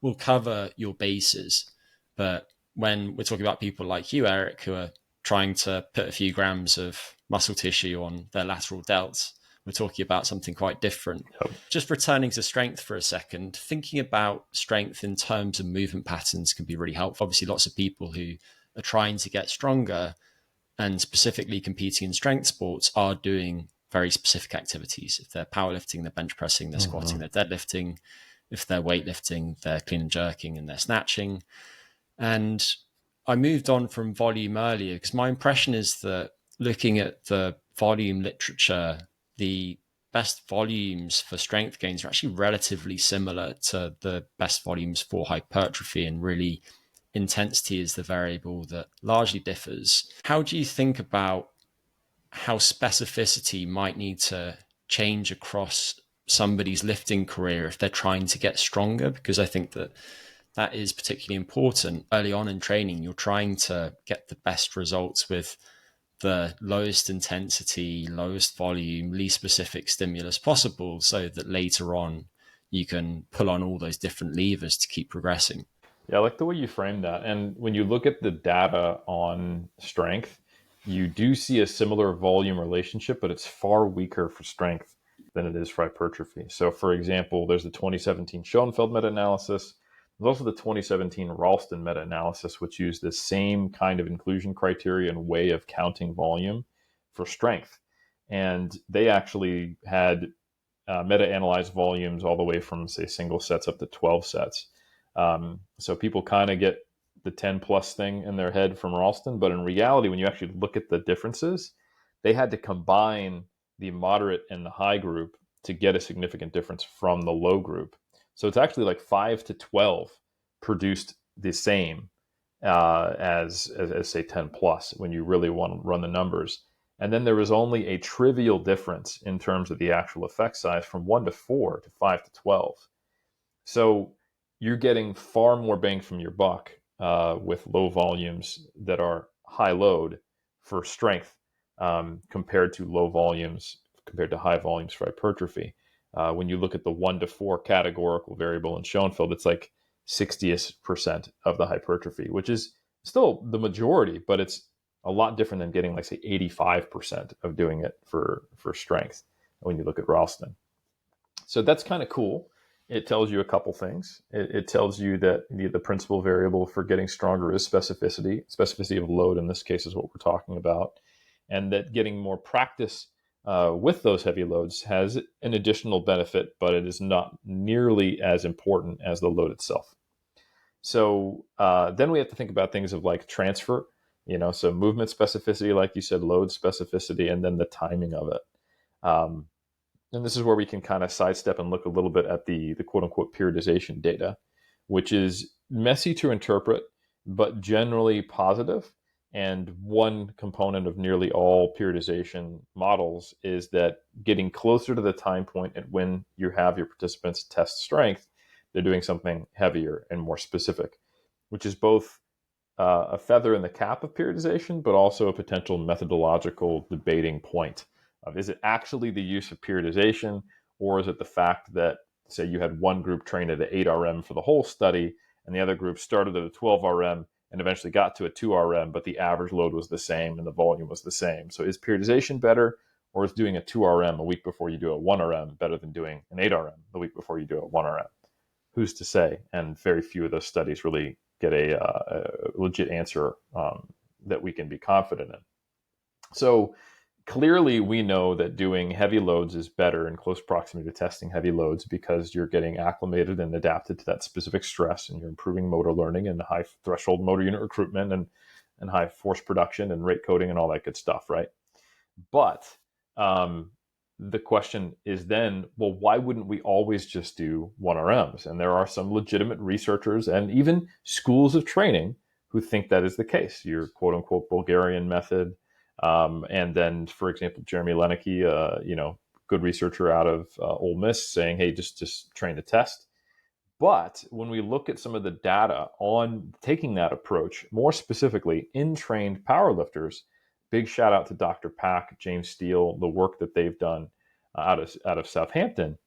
will cover your bases. But when we're talking about people like you, Eric, who are trying to put a few grams of muscle tissue on their lateral delts, we're talking about something quite different. Yep. Just returning to strength for a second, thinking about strength in terms of movement patterns can be really helpful. Obviously, lots of people who are trying to get stronger and specifically competing in strength sports are doing very specific activities. If they're powerlifting, they're bench pressing, they're squatting, they're deadlifting. If they're weightlifting, they're clean and jerking and they're snatching. And I moved on from volume earlier because my impression is that looking at the volume literature, the best volumes for strength gains are actually relatively similar to the best volumes for hypertrophy, and really intensity is the variable that largely differs. How do you think about how specificity might need to change across somebody's lifting career if they're trying to get stronger? Because I think that is particularly important. Early on in training, you're trying to get the best results with the lowest intensity, lowest volume, least specific stimulus possible, so that later on you can pull on all those different levers to keep progressing. Yeah, I like the way you frame that. And when you look at the data on strength, you do see a similar volume relationship, but it's far weaker for strength than it is for hypertrophy. So, for example, there's the 2017 Schoenfeld meta-analysis. There's also the 2017 Ralston meta-analysis, which used the same kind of inclusion criteria and way of counting volume for strength. And they actually had meta-analyzed volumes all the way from, say, single sets up to 12 sets. So people kind of get the 10 plus thing in their head from Ralston, but in reality, when you actually look at the differences, they had to combine the moderate and the high group to get a significant difference from the low group. So it's actually like 5 to 12 produced the same as say 10 plus when you really want to run the numbers. And then there was only a trivial difference in terms of the actual effect size from 1 to 4 to 5 to 12. So you're getting far more bang from your buck with low volumes that are high load for strength compared to low volumes compared to high volumes for hypertrophy. When you look at the 1 to 4 categorical variable in Schoenfeld, it's like 60% of the hypertrophy, which is still the majority, but it's a lot different than getting, like, say, 85% of doing it for strength when you look at Ralston. So that's kind of cool. It tells you a couple things. It tells you that the principal variable for getting stronger is specificity of load in this case is what we're talking about, and that getting more practice with those heavy loads has an additional benefit, but it is not nearly as important as the load itself. So then we have to think about things of like transfer, so movement specificity, like you said, load specificity, and then the timing of it. And this is where we can kind of sidestep and look a little bit at the quote unquote periodization data, which is messy to interpret, but generally positive. And one component of nearly all periodization models is that getting closer to the time point at when you have your participants test strength, they're doing something heavier and more specific, which is both a feather in the cap of periodization, but also a potential methodological debating point of, is it actually the use of periodization, or is it the fact that, say, you had one group trained at an 8 RM for the whole study, and the other group started at a 12 RM and eventually got to a 2 RM, but the average load was the same and the volume was the same. So is periodization better, or is doing a 2 RM a week before you do a 1 RM better than doing an 8 RM the week before you do a 1 RM? Who's to say? And very few of those studies really get a legit answer that we can be confident in. So clearly we know that doing heavy loads is better in close proximity to testing heavy loads, because you're getting acclimated and adapted to that specific stress, and you're improving motor learning and high threshold motor unit recruitment and high force production and rate coding and all that good stuff, right? But the question is then, well, why wouldn't we always just do 1RMs? And there are some legitimate researchers and even schools of training who think that is the case. Your quote unquote Bulgarian method. And then, for example, Jeremy Lenicky, good researcher out of Ole Miss, saying, hey, just train to test. But when we look at some of the data on taking that approach, more specifically in trained powerlifters, big shout out to Dr. Pack, James Steele, the work that they've done out of Southampton.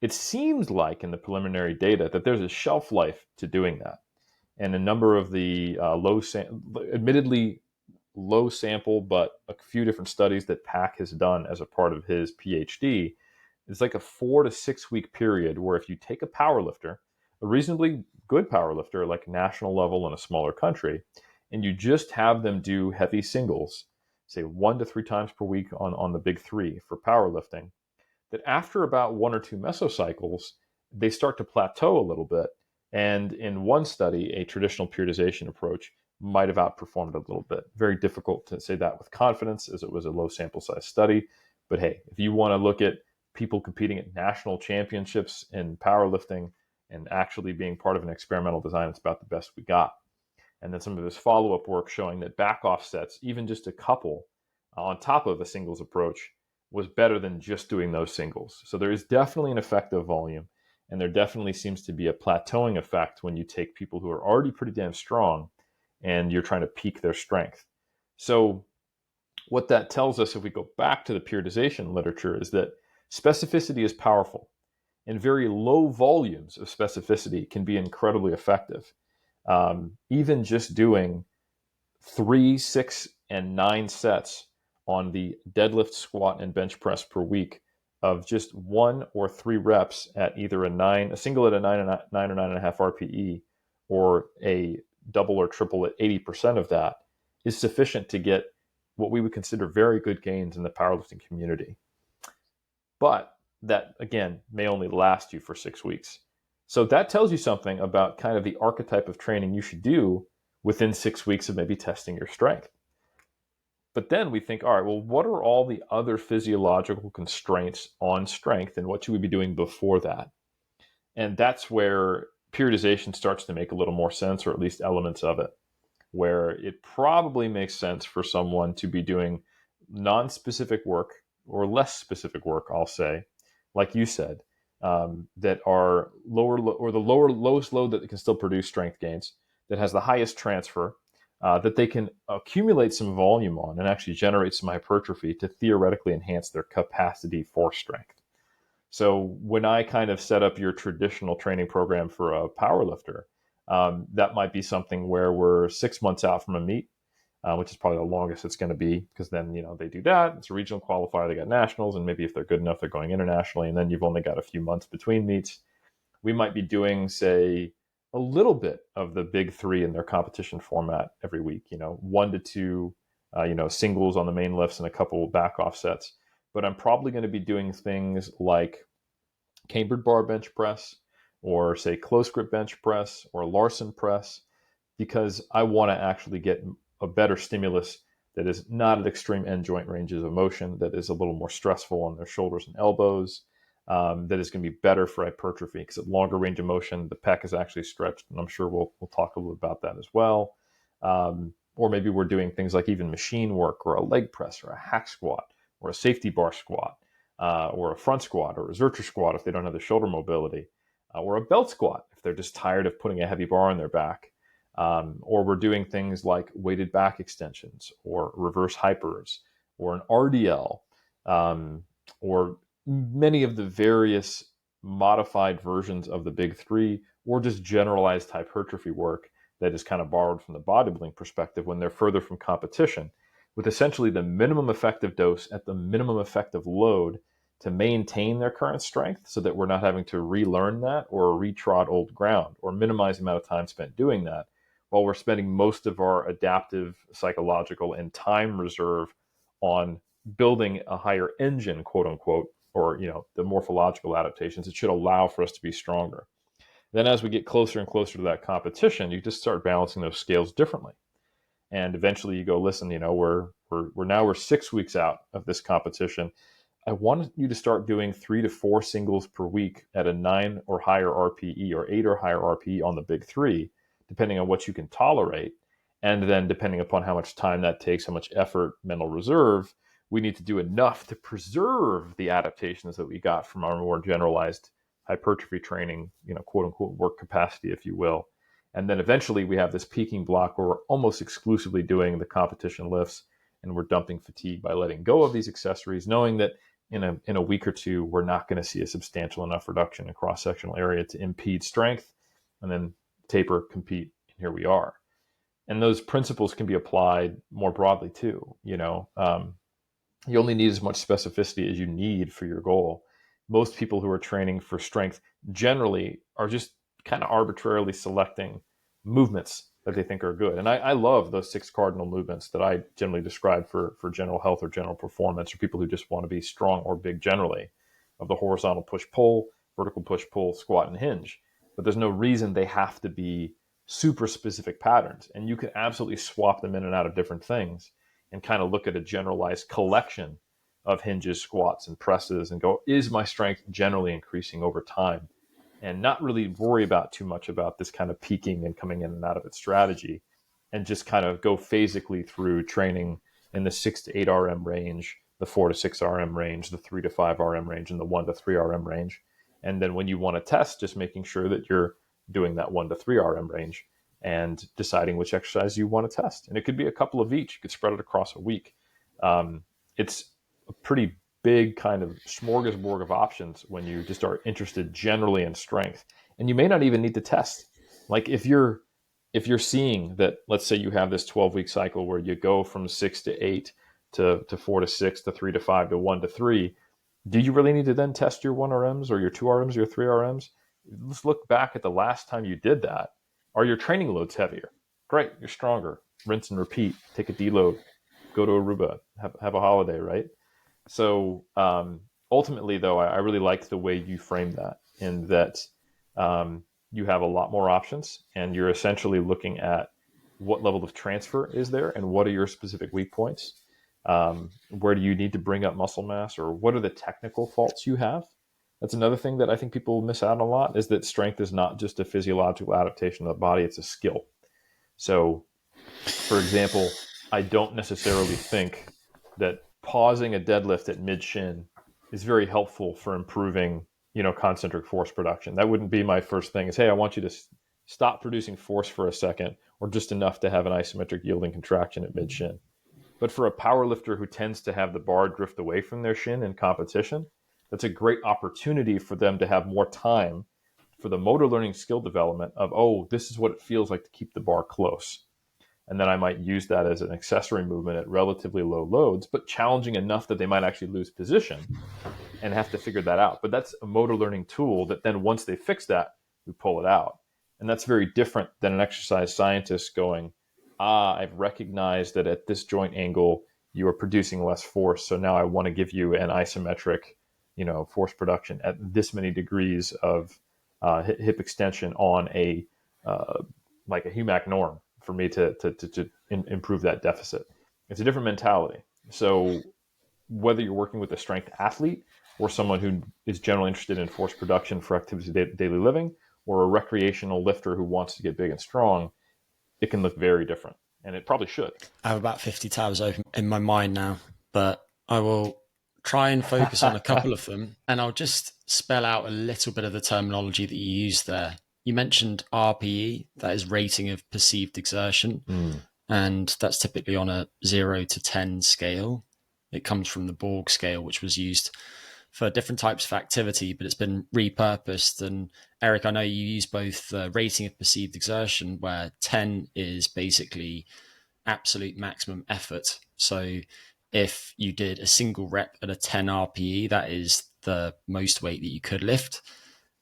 It seems like in the preliminary data that there's a shelf life to doing that. And a number of the admittedly low sample, but a few different studies that Pack has done as a part of his PhD, it's like a 4 to 6 week period where if you take a powerlifter, a reasonably good powerlifter, like national level in a smaller country, and you just have them do heavy singles, say 1 to 3 times per week on the big 3 for powerlifting, that after about 1 or 2 mesocycles, they start to plateau a little bit. And in one study, a traditional periodization approach might have outperformed a little bit. Very difficult to say that with confidence, as it was a low sample size study. But hey, if you want to look at people competing at national championships in powerlifting and actually being part of an experimental design, it's about the best we got. And then some of this follow-up work showing that back offsets, even just a couple on top of a singles approach, was better than just doing those singles. So there is definitely an effect of volume, and there definitely seems to be a plateauing effect when you take people who are already pretty damn strong and you're trying to peak their strength. So what that tells us, if we go back to the periodization literature, is that specificity is powerful, and very low volumes of specificity can be incredibly effective. Even just doing 3, 6, and 9 sets on the deadlift, squat, and bench press per week of just 1 or 3 reps at either a single at a 9 or 9.5 RPE, or a double or triple at 80% of that, is sufficient to get what we would consider very good gains in the powerlifting community. But that, again, may only last you for 6 weeks. So that tells you something about kind of the archetype of training you should do within 6 weeks of maybe testing your strength. But then we think, all right, well, what are all the other physiological constraints on strength, and what should we be doing before that? And that's where periodization starts to make a little more sense, or at least elements of it, where it probably makes sense for someone to be doing non-specific work, or less specific work, I'll say, like you said, that are lowest load that can still produce strength gains, that has the highest transfer, that they can accumulate some volume on and actually generate some hypertrophy to theoretically enhance their capacity for strength. So when I kind of set up your traditional training program for a powerlifter, That might be something where we're 6 months out from a meet, which is probably the longest it's going to be, because then, they do that. It's a regional qualifier. They got nationals, and maybe if they're good enough, they're going internationally. And then you've only got a few months between meets. We might be doing, say, a little bit of the big three in their competition format every week, 1 to 2, singles on the main lifts and a couple back offsets. But I'm probably going to be doing things like cambered bar bench press, or say close grip bench press, or Larson press, because I want to actually get a better stimulus that is not at extreme end joint ranges of motion, that is a little more stressful on their shoulders and elbows, that is going to be better for hypertrophy, because at longer range of motion, the pec is actually stretched, and I'm sure we'll talk a little about that as well. Or maybe we're doing things like even machine work, or a leg press, or a hack squat, or a safety bar squat, or a front squat, or a Zercher squat if they don't have the shoulder mobility, or a belt squat if they're just tired of putting a heavy bar on their back. Or we're doing things like weighted back extensions, or reverse hypers, or an RDL, or many of the various modified versions of the big three, or just generalized hypertrophy work that is kind of borrowed from the bodybuilding perspective when they're further from competition, with essentially the minimum effective dose at the minimum effective load to maintain their current strength, so that we're not having to relearn that or retrod old ground, or minimize the amount of time spent doing that, while we're spending most of our adaptive, psychological, and time reserve on building a higher engine, quote unquote, or the morphological adaptations that should allow for us to be stronger. Then as we get closer and closer to that competition, you just start balancing those scales differently. And eventually you go, listen, we're 6 weeks out of this competition. I want you to start doing 3 to 4 singles per week at a 9 or higher RPE, or 8 or higher RPE on the big three, depending on what you can tolerate. And then depending upon how much time that takes, how much effort, mental reserve, we need to do enough to preserve the adaptations that we got from our more generalized hypertrophy training, quote unquote work capacity, if you will. And then eventually we have this peaking block where we're almost exclusively doing the competition lifts, and we're dumping fatigue by letting go of these accessories, knowing that in a week or two, we're not going to see a substantial enough reduction in cross-sectional area to impede strength, and then taper, compete, and here we are. And those principles can be applied more broadly too. You only need as much specificity as you need for your goal. Most people who are training for strength generally are just kind of arbitrarily selecting movements that they think are good. And I love those 6 cardinal movements that I generally describe for general health or general performance, or people who just want to be strong or big generally, of the horizontal push-pull, vertical push-pull, squat, and hinge. But there's no reason they have to be super specific patterns. And you can absolutely swap them in and out of different things, and kind of look at a generalized collection of hinges, squats, and presses, and go, is my strength generally increasing over time? And not really worry about too much about this kind of peaking and coming in and out of its strategy, and just kind of go phasically through training in the 6 to 8 RM range, the 4 to 6 RM range, the 3 to 5 RM range, and the 1 to 3 RM range. And then when you want to test, just making sure that you're doing that 1 to 3 RM range, and deciding which exercise you want to test. And it could be a couple of each. You could spread it across a week. It's a pretty big kind of smorgasbord of options when you just are interested generally in strength. And you may not even need to test. Like if you're seeing that, let's say you have this 12-week cycle where you go from 6 to 8 to 4 to 6 to 3 to 5 to 1 to 3, do you really need to then test your 1 RMs or your 2 RMs or your 3 RMs? Let's look back at the last time you did that. Are your training loads heavier? Great, you're stronger. Rinse and repeat. Take a deload. Go to Aruba. Have a holiday, right? So ultimately, though, I really like the way you frame that, in that you have a lot more options, and you're essentially looking at what level of transfer is there, and what are your specific weak points. Where do you need to bring up muscle mass, or what are the technical faults you have? That's another thing that I think people miss out on a lot, is that strength is not just a physiological adaptation of the body, it's a skill. So, for example, I don't necessarily think that pausing a deadlift at mid-shin is very helpful for improving, concentric force production. That wouldn't be my first thing, is, hey, I want you to stop producing force for a second, or just enough to have an isometric yielding contraction at mid-shin. But for a power lifter who tends to have the bar drift away from their shin in competition, that's a great opportunity for them to have more time for the motor learning skill development of, oh, this is what it feels like to keep the bar close. And then I might use that as an accessory movement at relatively low loads, but challenging enough that they might actually lose position and have to figure that out. But that's a motor learning tool that then once they fix that, we pull it out. And that's very different than an exercise scientist going, I've recognized that at this joint angle, you are producing less force. So now I want to give you an isometric, force production at this many degrees of hip extension on a like a HUMAC norm for me to improve that deficit. It's a different mentality. So whether you're working with a strength athlete or someone who is generally interested in force production for activities of daily living, or a recreational lifter who wants to get big and strong, it can look very different. And it probably should. I have about 50 tabs open in my mind now, but I will try and focus on a couple of them. And I'll just spell out a little bit of the terminology that you used there. You mentioned RPE, that is rating of perceived exertion. And that's typically on a 0 to 10 scale. It comes from the Borg scale, which was used for different types of activity, but it's been repurposed. And Eric, I know you use both the rating of perceived exertion, where 10 is basically absolute maximum effort. So if you did a single rep at a 10 RPE, that is the most weight that you could lift.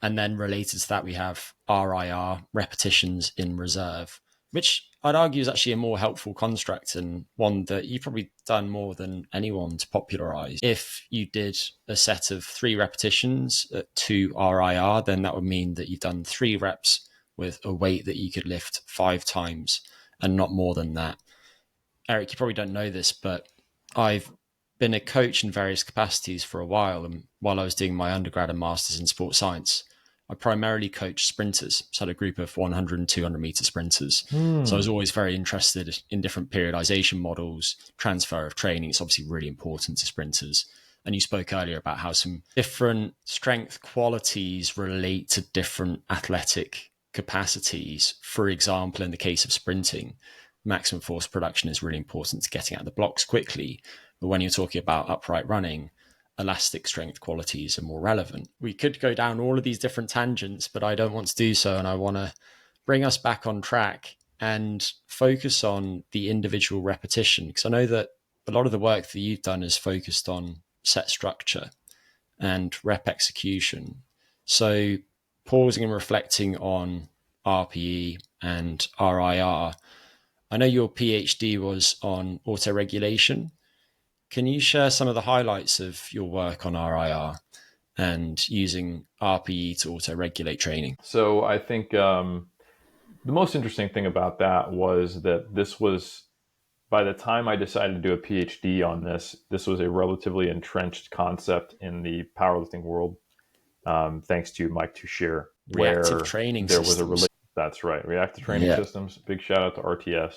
And then related to that, we have RIR, repetitions in reserve, which I'd argue is actually a more helpful construct and one that you've probably done more than anyone to popularize. If you did a set of 3 repetitions at 2 RIR, then that would mean that you've done 3 reps with a weight that you could lift 5 times and not more than that. Eric, you probably don't know this, but I've been a coach in various capacities for a while. And while I was doing my undergrad and master's in sports science, I primarily coached sprinters. So I had a group of 100 and 200 meter sprinters. So I was always very interested in different periodization models, transfer of training. It's obviously really important to sprinters. And you spoke earlier about how some different strength qualities relate to different athletic capacities. For example, in the case of sprinting, maximum force production is really important to getting out of the blocks quickly. But when you're talking about upright running, elastic strength qualities are more relevant. We could go down all of these different tangents, but I don't want to do so. And I want to bring us back on track and focus on the individual repetition, because I know that a lot of the work that you've done is focused on set structure and rep execution. So pausing and reflecting on RPE and RIR, I know your PhD was on autoregulation. Can you share some of the highlights of your work on RIR and using RPE to auto-regulate training? So I think the most interesting thing about that was that this was, by the time I decided to do a PhD on this, this was a relatively entrenched concept in the powerlifting world, thanks to Mike Tuscherer, Reactive where training there systems. was a that's right, reactive training systems. Big shout out to RTS.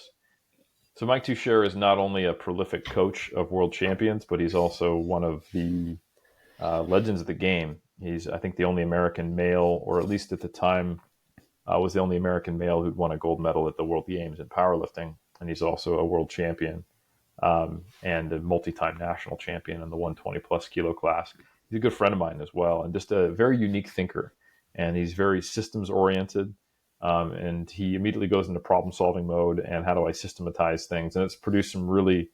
So Mike Tuscherer is not only a prolific coach of world champions, but he's also one of the legends of the game. He's, I think, the only American male, or at least at the time, was the only American male who'd won a gold medal at the World Games in powerlifting. And he's also a world champion and a multi-time national champion in the 120 plus kilo class. He's a good friend of mine as well, and just a very unique thinker. And he's very systems oriented. And he immediately goes into problem solving mode and how do I systematize things? And it's produced some really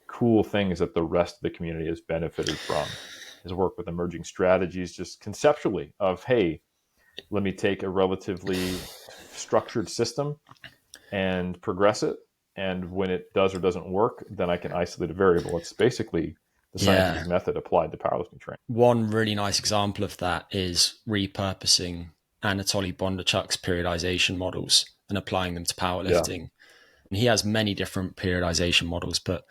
cool things that the rest of the community has benefited from. His work with emerging strategies, just conceptually of, hey, let me take a relatively structured system and progress it. And when it does or doesn't work, then I can isolate a variable. It's basically the scientific method applied to powerlifting training. One really nice example of that is repurposing Anatolij Bondarčuk's periodization models and applying them to powerlifting. Yeah. And he has many different periodization models, but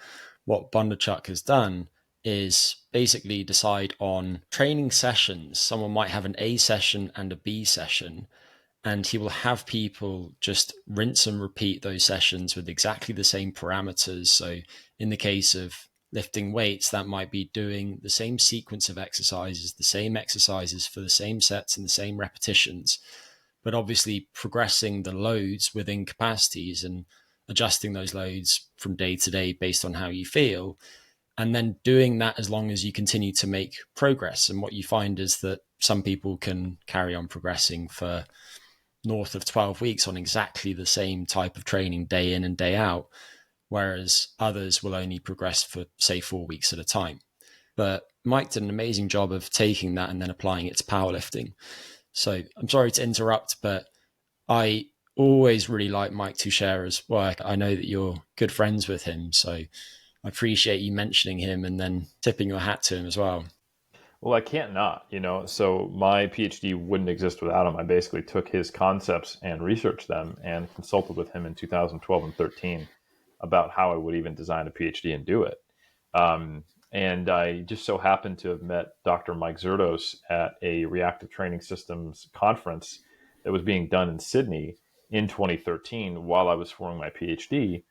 what Bondarčuk has done is basically decide on training sessions. Someone might have an A session and a B session, and he will have people just rinse and repeat those sessions with exactly the same parameters. So in the case of lifting weights, that might be doing the same sequence of exercises, the same exercises for the same sets and the same repetitions, but obviously progressing the loads within capacities and adjusting those loads from day to day based on how you feel. and then doing that as long as you continue to make progress. And what you find is that some people can carry on progressing for north of 12 weeks on exactly the same type of training day in and day out, whereas others will only progress for, say, 4 weeks at a time. But Mike did an amazing job of taking that and then applying it to powerlifting. So I'm sorry to interrupt, but I always really like Mike Tuscherer's work. I know that you're good friends with him, so I appreciate you mentioning him and then tipping your hat to him as well. Well, I can't not, so my PhD wouldn't exist without him. I basically took his concepts and researched them and consulted with him in 2012 and 13 about how I would even design a PhD and do it. And I just so happened to have met Dr. Mike Zerdos at a reactive training systems conference that was being done in Sydney in 2013 while I was forming my PhD,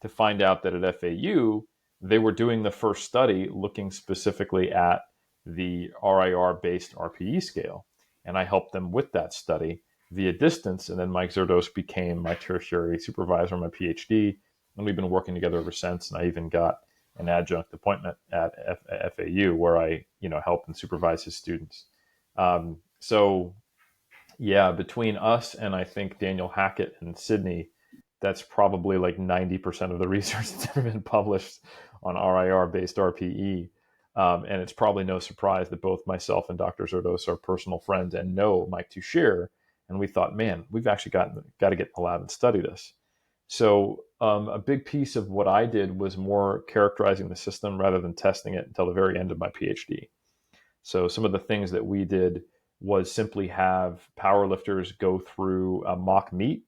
to find out that at FAU, they were doing the first study looking specifically at the RIR-based RPE scale. And I helped them with that study via distance. And then Mike Zerdos became my tertiary supervisor on my PhD. And we've been working together ever since. And I even got an adjunct appointment at FAU where I, help and supervise his students. So yeah, between us and I think Daniel Hackett in Sydney, that's probably like 90% of the research that's ever been published on RIR-based RPE. And it's probably no surprise that both myself and Dr. Zerdos are personal friends and know Mike Tuscherer. And we thought, man, we've actually got to get in the lab and study this. So a big piece of what I did was more characterizing the system rather than testing it until the very end of my PhD. So some of the things that we did was simply have powerlifters go through a mock meet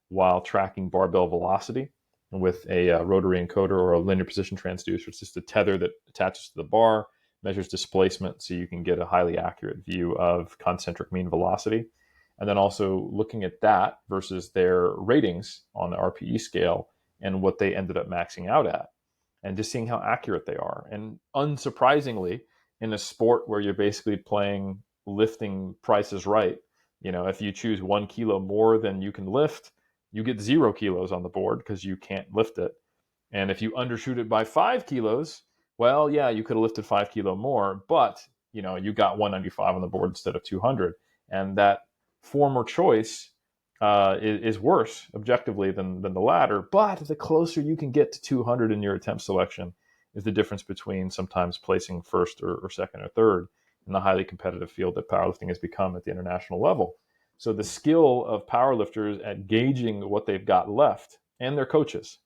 while tracking barbell velocity with a rotary encoder or a linear position transducer. It's just a tether that attaches to the bar, measures displacement so you can get a highly accurate view of concentric mean velocity. And then also looking at that versus their ratings on the RPE scale and what they ended up maxing out at, and just seeing how accurate they are. And unsurprisingly, in a sport where you're basically playing lifting Price is Right, if you choose 1 kilo more than you can lift, you get 0 kilos on the board because you can't lift it. And if you undershoot it by 5 kilos, well, yeah, you could have lifted 5 kilo more, but you got 195 on the board instead of 200. And that former choice is worse objectively than the latter. But the closer you can get to 200 in your attempt selection is the difference between sometimes placing first or second or third in the highly competitive field that powerlifting has become at the international level. So the skill of powerlifters at gauging what they've got left, and their coaches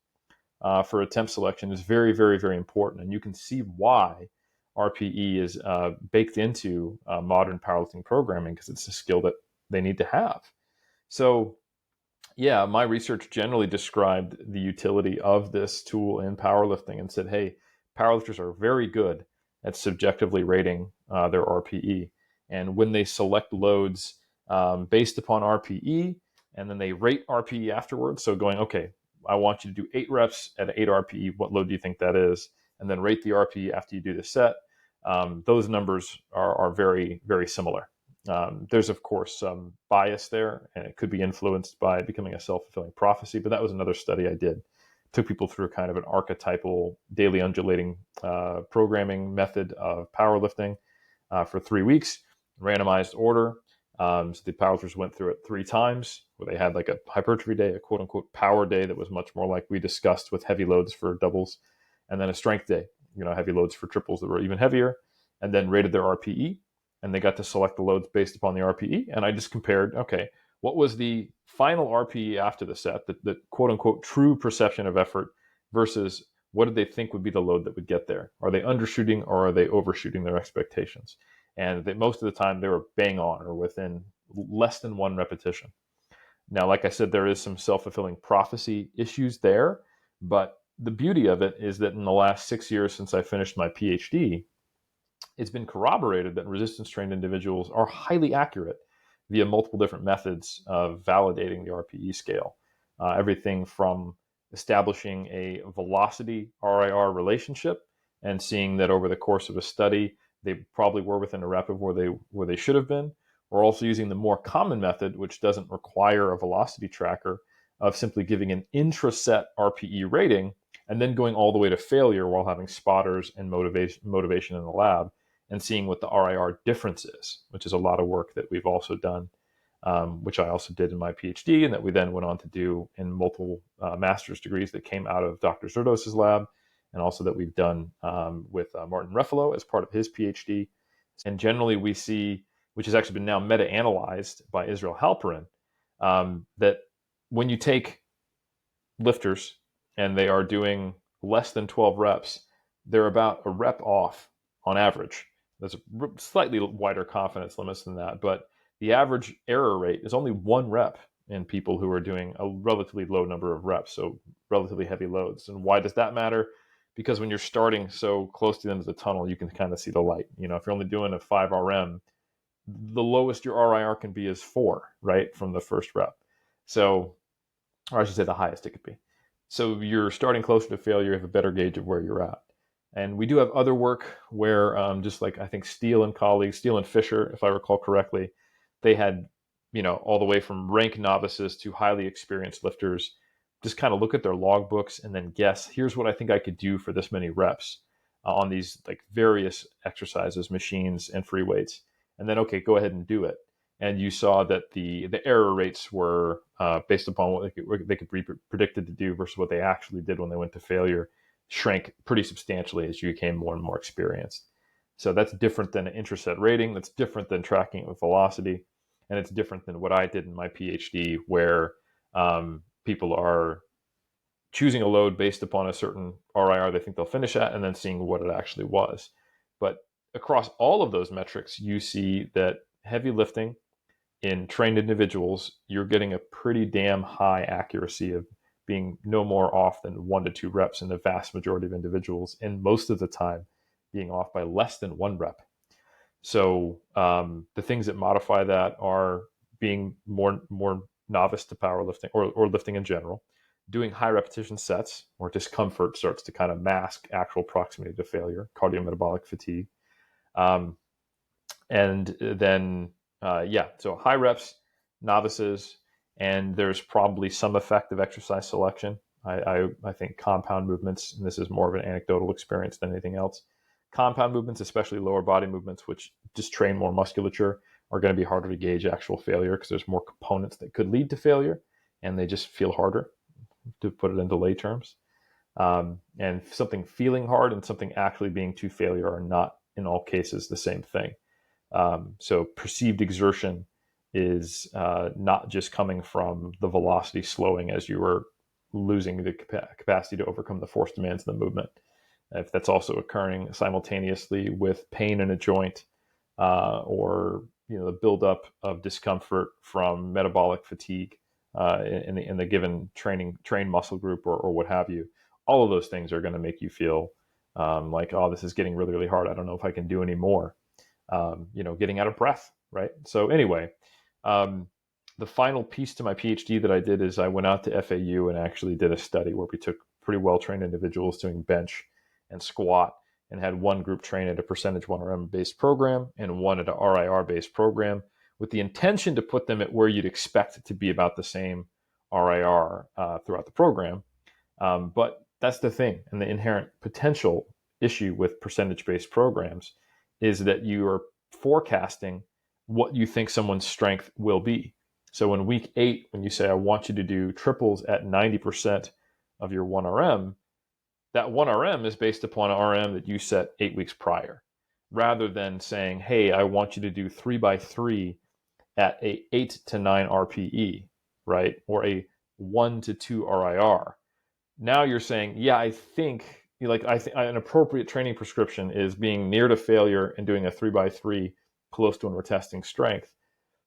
for attempt selection, is very, very, very important. And you can see why RPE is baked into modern powerlifting programming, because it's a skill that they need to have. So yeah, my research generally described the utility of this tool in powerlifting and said, hey, powerlifters are very good at subjectively rating their RPE. And when they select loads based upon RPE, and then they rate RPE afterwards, so going, okay, I want you to do 8 reps at 8 RPE. What load do you think that is? And then rate the RPE after you do the set. Those numbers are very, very similar. There's, of course, some bias there, and it could be influenced by becoming a self-fulfilling prophecy, but that was another study I did. Took people through kind of an archetypal daily undulating programming method of powerlifting for 3 weeks, randomized order. So the powerlifters went through it 3 times, where they had like a hypertrophy day, a quote-unquote power day that was much more like we discussed with heavy loads for doubles, and then a strength day, heavy loads for triples that were even heavier, and then rated their RPE. And they got to select the loads based upon the RPE. And I just compared, okay, what was the final RPE after the set, the quote unquote true perception of effort, versus what did they think would be the load that would get there? Are they undershooting or are they overshooting their expectations? And most of the time they were bang on or within less than 1 repetition. Now, like I said, there is some self-fulfilling prophecy issues there, but the beauty of it is that in the last 6 years since I finished my PhD, it's been corroborated that resistance trained individuals are highly accurate via multiple different methods of validating the RPE scale. Everything from establishing a velocity RIR relationship and seeing that over the course of a study, they probably were within a rep of where they should have been, or also using the more common method, which doesn't require a velocity tracker, of simply giving an intraset RPE rating and then going all the way to failure while having spotters and motivation in the lab and seeing what the RIR difference is, which is a lot of work that we've also done, which I also did in my PhD, and that we then went on to do in multiple master's degrees that came out of Dr. Zerdos's lab, and also that we've done with Martin Ruffalo as part of his PhD. And generally we see, which has actually been now meta-analyzed by Israel Halperin, that when you take lifters and they are doing less than 12 reps, they're about a rep off on average. There's a slightly wider confidence limits than that, but the average error rate is only 1 rep in people who are doing a relatively low number of reps, so relatively heavy loads. And why does that matter? Because when you're starting so close to the end of the tunnel, you can kind of see the light. You know, if you're only doing a 5 RM, the lowest your RIR can be is 4, right, from the first rep. So, or I should say the highest it could be. So you're starting closer to failure, you have a better gauge of where you're at. And we do have other work where, just like I think Steele and colleagues, Steele and Fisher, if I recall correctly, they had, you know, all the way from rank novices to highly experienced lifters, just kind of look at their logbooks and then guess, here's what I think I could do for this many reps on these like various exercises, machines, and free weights. And then, okay, go ahead and do it. And you saw that the error rates were based upon what they could be predicted to do versus what they actually did when they went to failure, shrank pretty substantially as you became more and more experienced. So that's different than an intraset rating. That's different than tracking it with velocity. And it's different than what I did in my PhD, where people are choosing a load based upon a certain RIR they think they'll finish at, and then seeing what it actually was. But across all of those metrics, you see that heavy lifting in trained individuals, you're getting a pretty damn high accuracy of being no more off than 1 to 2 reps in the vast majority of individuals, and most of the time being off by less than 1 rep. So the things that modify that are being more novice to powerlifting or lifting in general, doing high repetition sets where discomfort starts to kind of mask actual proximity to failure, cardiometabolic fatigue. And then, so high reps, novices, and there's probably some effect of exercise selection. I think compound movements, and this is more of an anecdotal experience than anything else, compound movements, especially lower body movements, which just train more musculature, are going to be harder to gauge actual failure because there's more components that could lead to failure, and they just feel harder, to put it into lay terms. And something feeling hard and something actually being to failure are not, in all cases, the same thing. So perceived exertion is not just coming from the velocity slowing as you are losing the capacity to overcome the force demands of the movement. If that's also occurring simultaneously with pain in a joint, or the buildup of discomfort from metabolic fatigue in the given trained muscle group or what have you, all of those things are going to make you feel like, oh, this is getting really, really hard. I don't know if I can do any more. Getting out of breath, right? So anyway, the final piece to my PhD that I did is I went out to FAU and actually did a study where we took pretty well-trained individuals doing bench and squat and had one group train at a percentage 1RM based program and one at a RIR based program with the intention to put them at where you'd expect it to be about the same RIR throughout the program. But that's the thing, and the inherent potential issue with percentage-based programs is that you are forecasting what you think someone's strength will be. So in week 8, when you say, I want you to do triples at 90% of your 1RM, that 1RM is based upon an RM that you set 8 weeks prior, rather than saying, hey, I want you to do 3x3 at a 8 to 9 RPE, right? Or a 1 to 2 RIR. Now you're saying, yeah, I think an appropriate training prescription is being near to failure and doing a 3x3 close to when we're testing strength.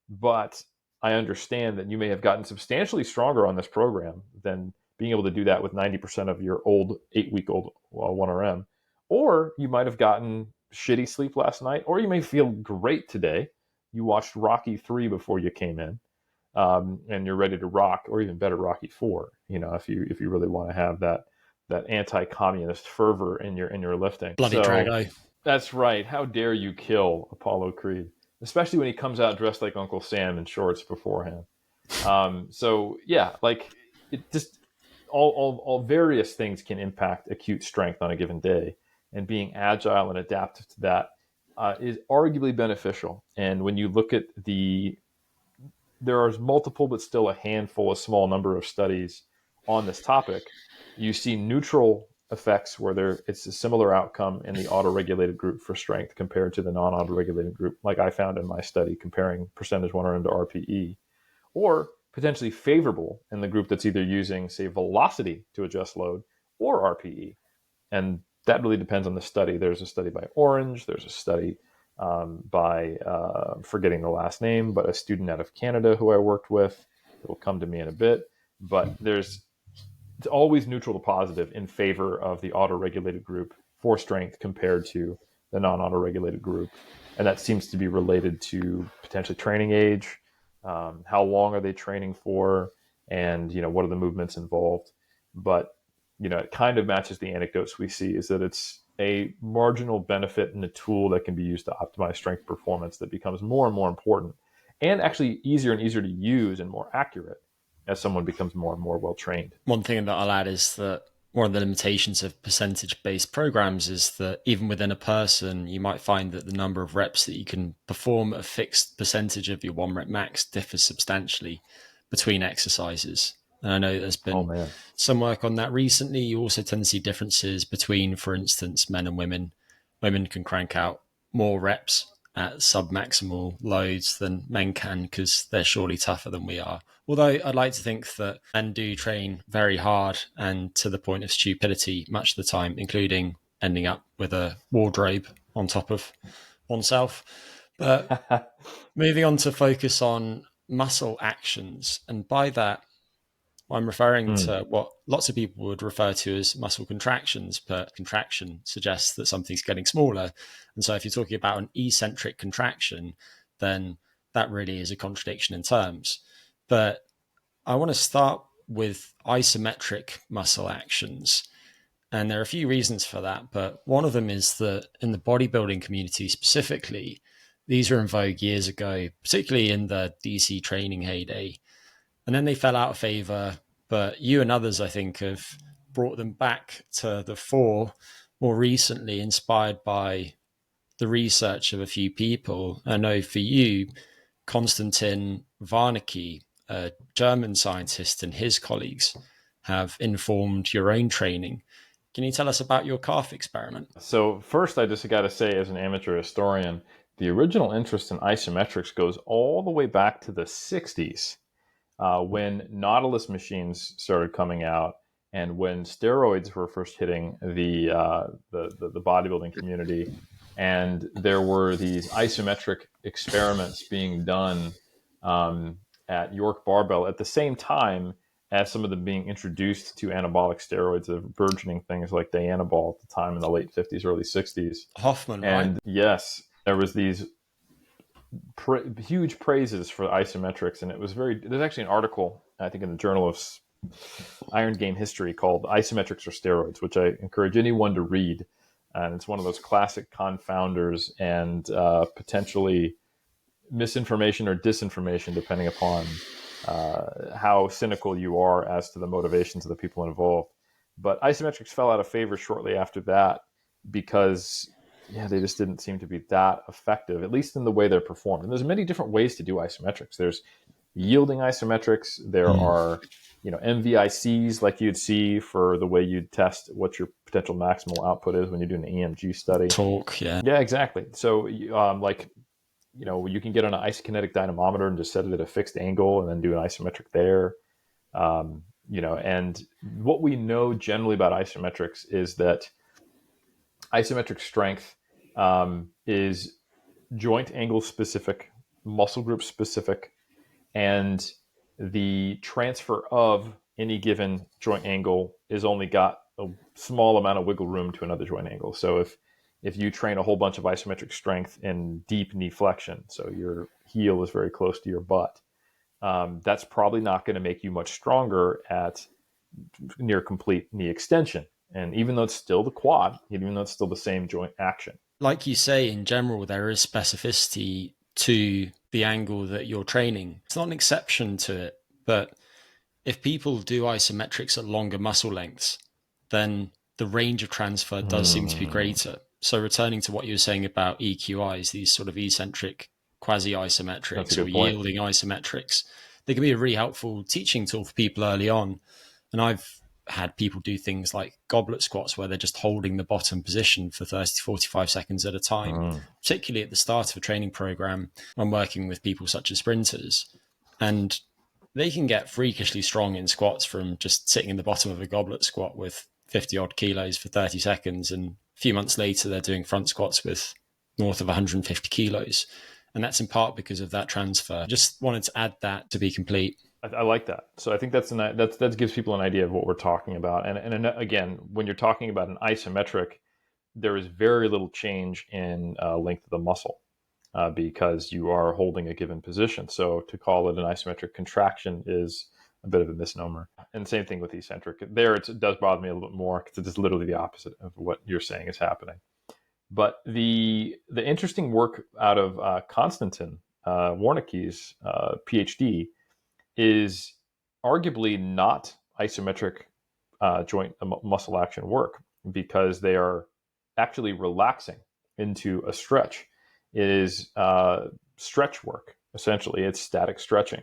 But I understand that you may have gotten substantially stronger on this program than being able to do that with 90% of your old 8-week-old 1RM. Or you might have gotten shitty sleep last night, or you may feel great today. You watched Rocky 3 before you came in. And you're ready to rock, or even better, Rocky 4. If you really want to have that anti-communist fervor in your lifting. Bloody Drago. That's right. How dare you kill Apollo Creed, especially when he comes out dressed like Uncle Sam in shorts beforehand. It just all various things can impact acute strength on a given day, and being agile and adaptive to that is arguably beneficial. And when you look at there are multiple, but still a handful, a small number of studies on this topic, you see neutral effects where it's a similar outcome in the autoregulated group for strength compared to the non-autoregulated group, like I found in my study comparing percentage 1RM to RPE, or potentially favorable in the group that's either using, say, velocity to adjust load or RPE. And that really depends on the study. There's a study by Orange. There's a study by, forgetting the last name, but a student out of Canada who I worked with. It will come to me in a bit. But it's always neutral to positive in favor of the auto-regulated group for strength compared to the non-auto-regulated group. And that seems to be related to potentially training age, how long are they training for, and what are the movements involved. But it kind of matches the anecdotes we see, is that it's a marginal benefit and a tool that can be used to optimize strength performance that becomes more and more important, and actually easier and easier to use and more accurate as someone becomes more and more well trained. One thing that I'll add is that one of the limitations of percentage-based programs is that even within a person, you might find that the number of reps that you can perform a fixed percentage of your 1 rep max differs substantially between exercises. And I know there's been some work on that recently. You also tend to see differences between, for instance, men and women. Women can crank out more reps at sub-maximal loads than men can because they're surely tougher than we are. Although I'd like to think that men do train very hard and to the point of stupidity much of the time, including ending up with a wardrobe on top of oneself. But moving on to focus on muscle actions. And by that, I'm referring to what lots of people would refer to as muscle contractions, but contraction suggests that something's getting smaller. And so if you're talking about an eccentric contraction, then that really is a contradiction in terms. But I want to start with isometric muscle actions. And there are a few reasons for that, but one of them is that in the bodybuilding community specifically, these were in vogue years ago, particularly in the DC training heyday. And then they fell out of favor, but you and others, I think, have brought them back to the fore more recently, inspired by the research of a few people. I know for you, Konstantin Warnecke, a German scientist, and his colleagues have informed your own training. Can you tell us about your calf experiment? So first, I just got to say, as an amateur historian, the original interest in isometrics goes all the way back to the 60s. When Nautilus machines started coming out, and when steroids were first hitting the bodybuilding community, and there were these isometric experiments being done at York Barbell at the same time as some of them being introduced to anabolic steroids, the burgeoning things like Dianabol at the time in the late 50s, early 60s. Hoffman, and right? Yes, there was these huge praises for isometrics, and there's actually an article, I think, in the Journal of Iron Game History called Isometrics or Steroids, which I encourage anyone to read. And it's one of those classic confounders and potentially misinformation or disinformation, depending upon how cynical you are as to the motivations of the people involved. But isometrics fell out of favor shortly after that because they just didn't seem to be that effective, at least in the way they're performed. And there's many different ways to do isometrics. There's yielding isometrics. There are, MVICs, like you'd see for the way you'd test what your potential maximal output is when you do an EMG study. Talk, yeah. Yeah, exactly. So, you can get on an isokinetic dynamometer and just set it at a fixed angle and then do an isometric there. And what we know generally about isometrics is that isometric strength is joint angle specific, muscle group specific, and the transfer of any given joint angle is only got a small amount of wiggle room to another joint angle. So if you train a whole bunch of isometric strength in deep knee flexion, so your heel is very close to your butt, that's probably not going to make you much stronger at near complete knee extension. And even though it's still the quad, even though it's still the same joint action. Like you say, in general, there is specificity to the angle that you're training. It's not an exception to it, but if people do isometrics at longer muscle lengths, then the range of transfer does seem to be greater. So returning to what you were saying about EQIs, these sort of eccentric That's a quasi-isometrics or good point. yielding isometrics, they can be a really helpful teaching tool for people early on. And I've had people do things like goblet squats where they're just holding the bottom position for 30 to 45 seconds at a time, particularly at the start of a training program when working with people such as sprinters. And they can get freakishly strong in squats from just sitting in the bottom of a goblet squat with 50 odd kilos for 30 seconds. And a few months later, they're doing front squats with north of 150 kilos. And that's in part because of that transfer. Just wanted to add that to be complete. I like that. So I think that gives people an idea of what we're talking about. And again, when you're talking about an isometric, there is very little change in length of the muscle because you are holding a given position. So to call it an isometric contraction is a bit of a misnomer. And same thing with eccentric. There, it does bother me a little bit more because it is literally the opposite of what you're saying is happening. But the interesting work out of Konstantin Warnicki's PhD is arguably not isometric joint muscle action work because they are actually relaxing into a stretch. It is stretch work, essentially. It's static stretching.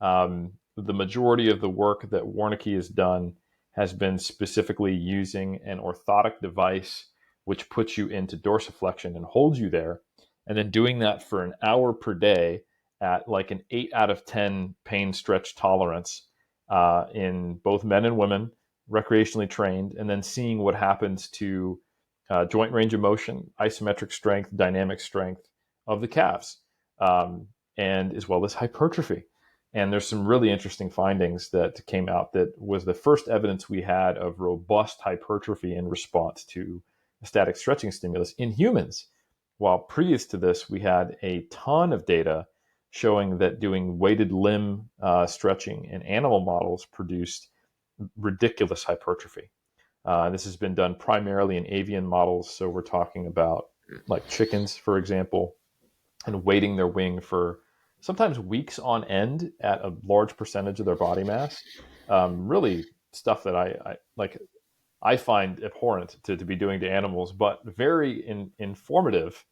The majority of the work that Warnicki has done has been specifically using an orthotic device which puts you into dorsiflexion and holds you there, and then doing that for an hour per day at like an 8 out of 10 pain stretch tolerance in both men and women, recreationally trained, and then seeing what happens to joint range of motion, isometric strength, dynamic strength of the calves, and as well as hypertrophy. And there's some really interesting findings that came out that was the first evidence we had of robust hypertrophy in response to a static stretching stimulus in humans. While previous to this, we had a ton of data showing that doing weighted limb stretching in animal models produced ridiculous hypertrophy. This has been done primarily in avian models. So we're talking about like chickens, for example, and weighting their wing for sometimes weeks on end at a large percentage of their body mass. Really stuff that I find abhorrent to be doing to animals, but very informative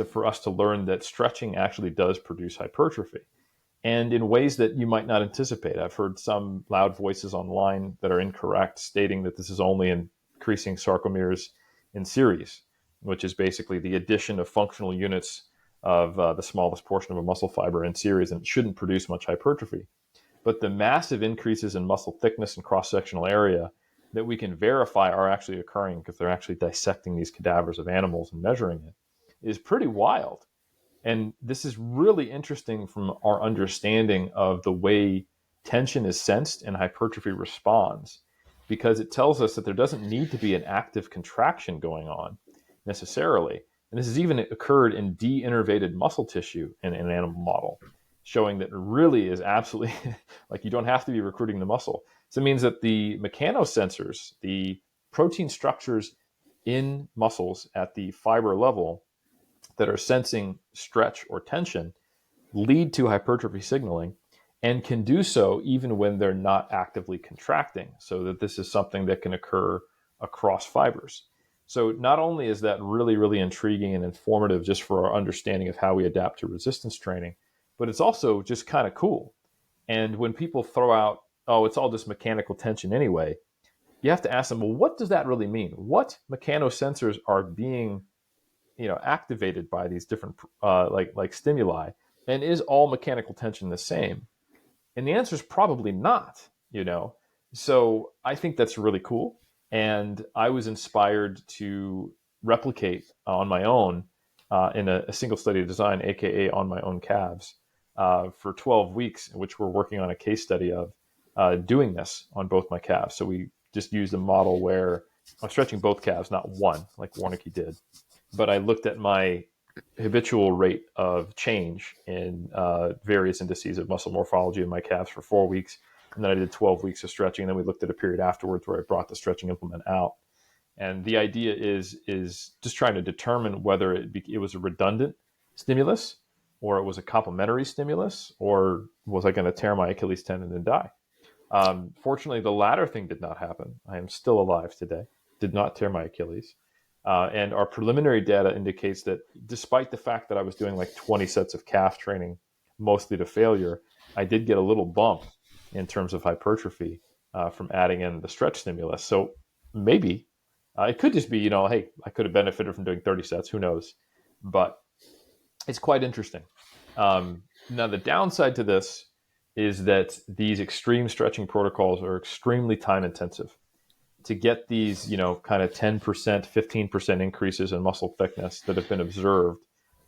for us to learn that stretching actually does produce hypertrophy, and in ways that you might not anticipate. I've heard some loud voices online that are incorrect, stating that this is only increasing sarcomeres in series, which is basically the addition of functional units of the smallest portion of a muscle fiber in series, and it shouldn't produce much hypertrophy. But the massive increases in muscle thickness and cross-sectional area that we can verify are actually occurring because they're actually dissecting these cadavers of animals and measuring it is pretty wild. And this is really interesting from our understanding of the way tension is sensed and hypertrophy responds, because it tells us that there doesn't need to be an active contraction going on necessarily. And this has even occurred in de-innervated muscle tissue in an animal model, showing that it really is absolutely like you don't have to be recruiting the muscle. So it means that the mechanosensors, the protein structures in muscles at the fiber level that are sensing stretch or tension, lead to hypertrophy signaling and can do so even when they're not actively contracting, so that this is something that can occur across fibers. So not only is that really, really intriguing and informative just for our understanding of how we adapt to resistance training, but it's also just kind of cool. And when people throw out, oh, it's all just mechanical tension anyway, you have to ask them, well, what does that really mean? What mechanosensors are being activated by these different like stimuli, and is all mechanical tension the same? And the answer is probably not. So I think that's really cool, and I was inspired to replicate on my own in a single study design, aka on my own calves, for 12 weeks, in which we're working on a case study of doing this on both my calves. So we just used a model where I'm stretching both calves, not one like Warnicki did, but I looked at my habitual rate of change in various indices of muscle morphology in my calves for 4 weeks. And then I did 12 weeks of stretching. And then we looked at a period afterwards where I brought the stretching implement out. And the idea is just trying to determine whether it was a redundant stimulus, or it was a complementary stimulus, or was I going to tear my Achilles tendon and die? Fortunately, the latter thing did not happen. I am still alive today. Did not tear my Achilles. And our preliminary data indicates that despite the fact that I was doing like 20 sets of calf training, mostly to failure, I did get a little bump in terms of hypertrophy from adding in the stretch stimulus. So maybe it could just be, hey, I could have benefited from doing 30 sets. Who knows? But it's quite interesting. Now, the downside to this is that these extreme stretching protocols are extremely time intensive. To get these, kind of 10%, 15% increases in muscle thickness that have been observed,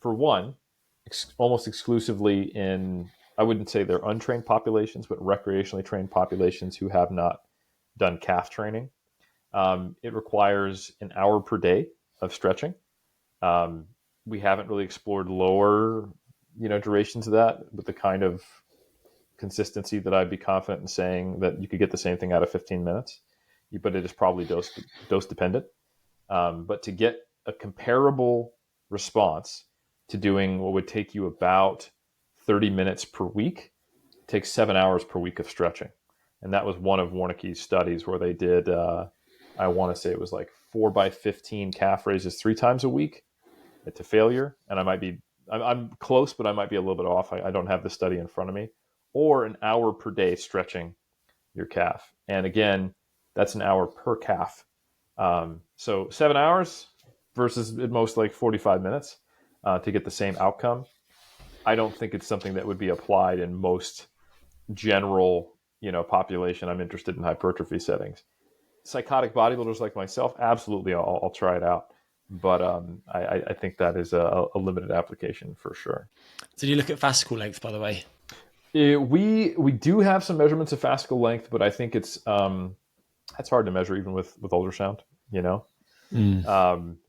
for one, almost exclusively in, I wouldn't say they're untrained populations, but recreationally trained populations who have not done calf training. It requires an hour per day of stretching. We haven't really explored lower, durations of that with the kind of consistency that I'd be confident in saying that you could get the same thing out of 15 minutes, but it is probably dose dependent. But to get a comparable response to doing what would take you about 30 minutes per week, takes 7 hours per week of stretching. And that was one of Warnicke's studies where they did, I want to say it was like 4x15 calf raises 3 times a week to failure. And I'm close, but I might be a little bit off. I don't have the study in front of me. Or an hour per day stretching your calf. And again, that's an hour per calf. So 7 hours versus at most like 45 minutes to get the same outcome. I don't think it's something that would be applied in most general, population. I'm interested in hypertrophy settings. Psychotic bodybuilders like myself, absolutely, I'll try it out. But I think that is a limited application for sure. Did you look at fascicle length, by the way? We do have some measurements of fascicle length, but I think it's hard to measure even with ultrasound,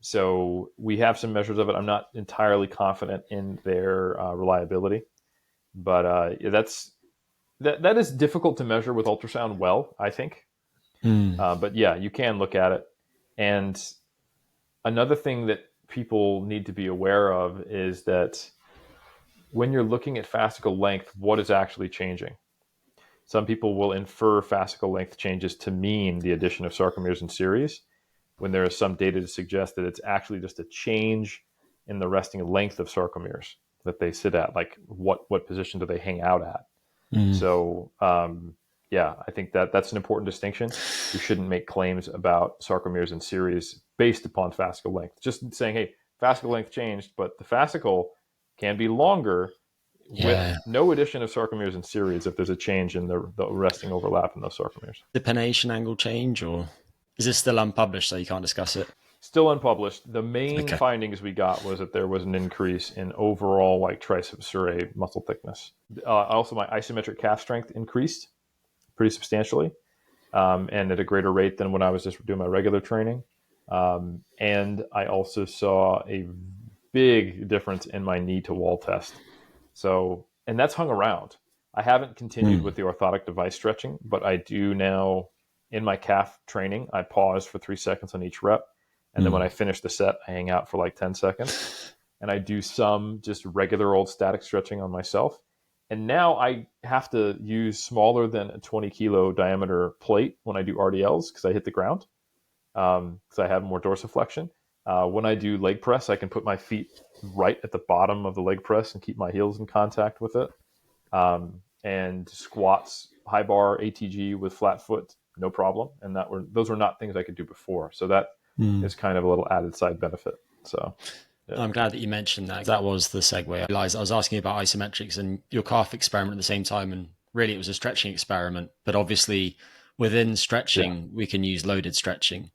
So we have some measures of it. I'm not entirely confident in their reliability, but that is difficult to measure with ultrasound well, I think. But yeah, you can look at it. And another thing that people need to be aware of is that when you're looking at fascicle length, what is actually changing? Some people will infer fascicle length changes to mean the addition of sarcomeres and series, when there is some data to suggest that it's actually just a change in the resting length of sarcomeres that they sit at, like what position do they hang out at. So I think that's an important distinction. You shouldn't make claims about sarcomeres and series based upon fascicle length. Just saying, hey, fascicle length changed, but the fascicle can be longer with no addition of sarcomeres and series if there's a change in the resting overlap in those sarcomeres. The pennation angle change, or is this still unpublished so you can't discuss it? Still unpublished. The main findings we got was that there was an increase in overall like triceps surae muscle thickness. Also, my isometric calf strength increased pretty substantially, and at a greater rate than when I was just doing my regular training. And I also saw a big difference in my knee to wall test. So, and that's hung around. I haven't continued with the orthotic device stretching, but I do now in my calf training. I pause for 3 seconds on each rep. And then when I finish the set, I hang out for like 10 seconds. And I do some just regular old static stretching on myself. And now I have to use smaller than a 20 kilo diameter plate when I do RDLs because I hit the ground, because I have more dorsiflexion. When I do leg press, I can put my feet right at the bottom of the leg press and keep my heels in contact with it. And squats, high bar, ATG with flat foot, no problem. And those were not things I could do before. So that is kind of a little added side benefit. So yeah. I'm glad that you mentioned that. That was the segue. I realized I was asking you about isometrics and your calf experiment at the same time. And really it was a stretching experiment, but obviously within stretching, we can use loaded stretching.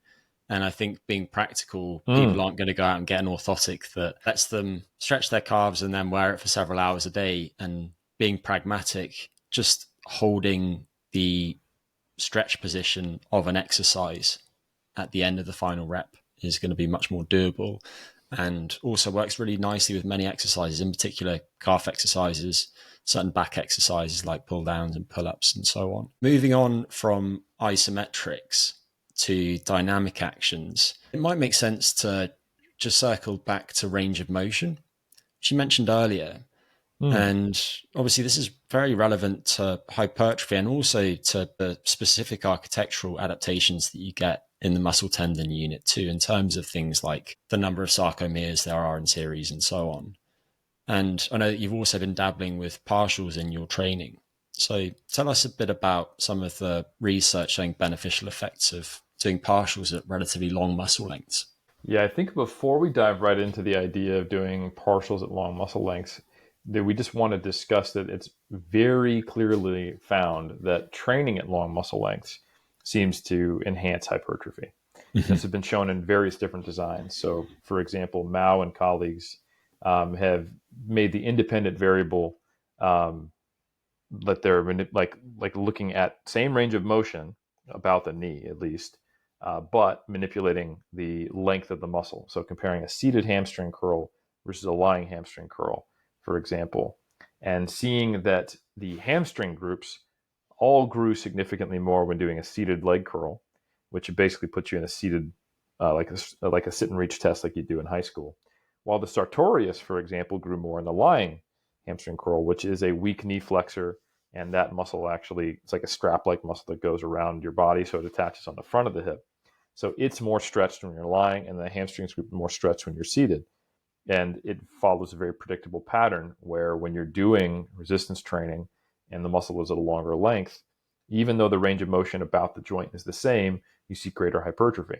And I think being practical, people aren't going to go out and get an orthotic that lets them stretch their calves and then wear it for several hours a day. And being pragmatic, just holding the stretch position of an exercise at the end of the final rep is going to be much more doable, and also works really nicely with many exercises, in particular calf exercises, certain back exercises like pull downs and pull-ups and so on. Moving on from isometrics to dynamic actions, it might make sense to just circle back to range of motion, which you mentioned earlier. Hmm. And obviously, this is very relevant to hypertrophy and also to the specific architectural adaptations that you get in the muscle tendon unit, too, in terms of things like the number of sarcomeres there are in series and so on. And I know that you've also been dabbling with partials in your training. So tell us a bit about some of the research showing beneficial effects of doing partials at relatively long muscle lengths. Yeah, I think before we dive right into the idea of doing partials at long muscle lengths, that we just want to discuss that it's very clearly found that training at long muscle lengths seems to enhance hypertrophy. And this has been shown in various different designs. So, for example, Mao and colleagues have made the independent variable um, that they're like looking at same range of motion about the knee at least, but manipulating the length of the muscle. So comparing a seated hamstring curl versus a lying hamstring curl, for example, and seeing that the hamstring groups all grew significantly more when doing a seated leg curl, which basically puts you in a seated, like a sit and reach test like you do in high school. While the sartorius, for example, grew more in the lying hamstring curl, which is a weak knee flexor, and that muscle actually it's like a strap-like muscle that goes around your body, so it attaches on the front of the hip. So it's more stretched when you're lying, and the hamstrings group more stretched when you're seated. And it follows a very predictable pattern where when you're doing resistance training and the muscle is at a longer length, even though the range of motion about the joint is the same, you see greater hypertrophy.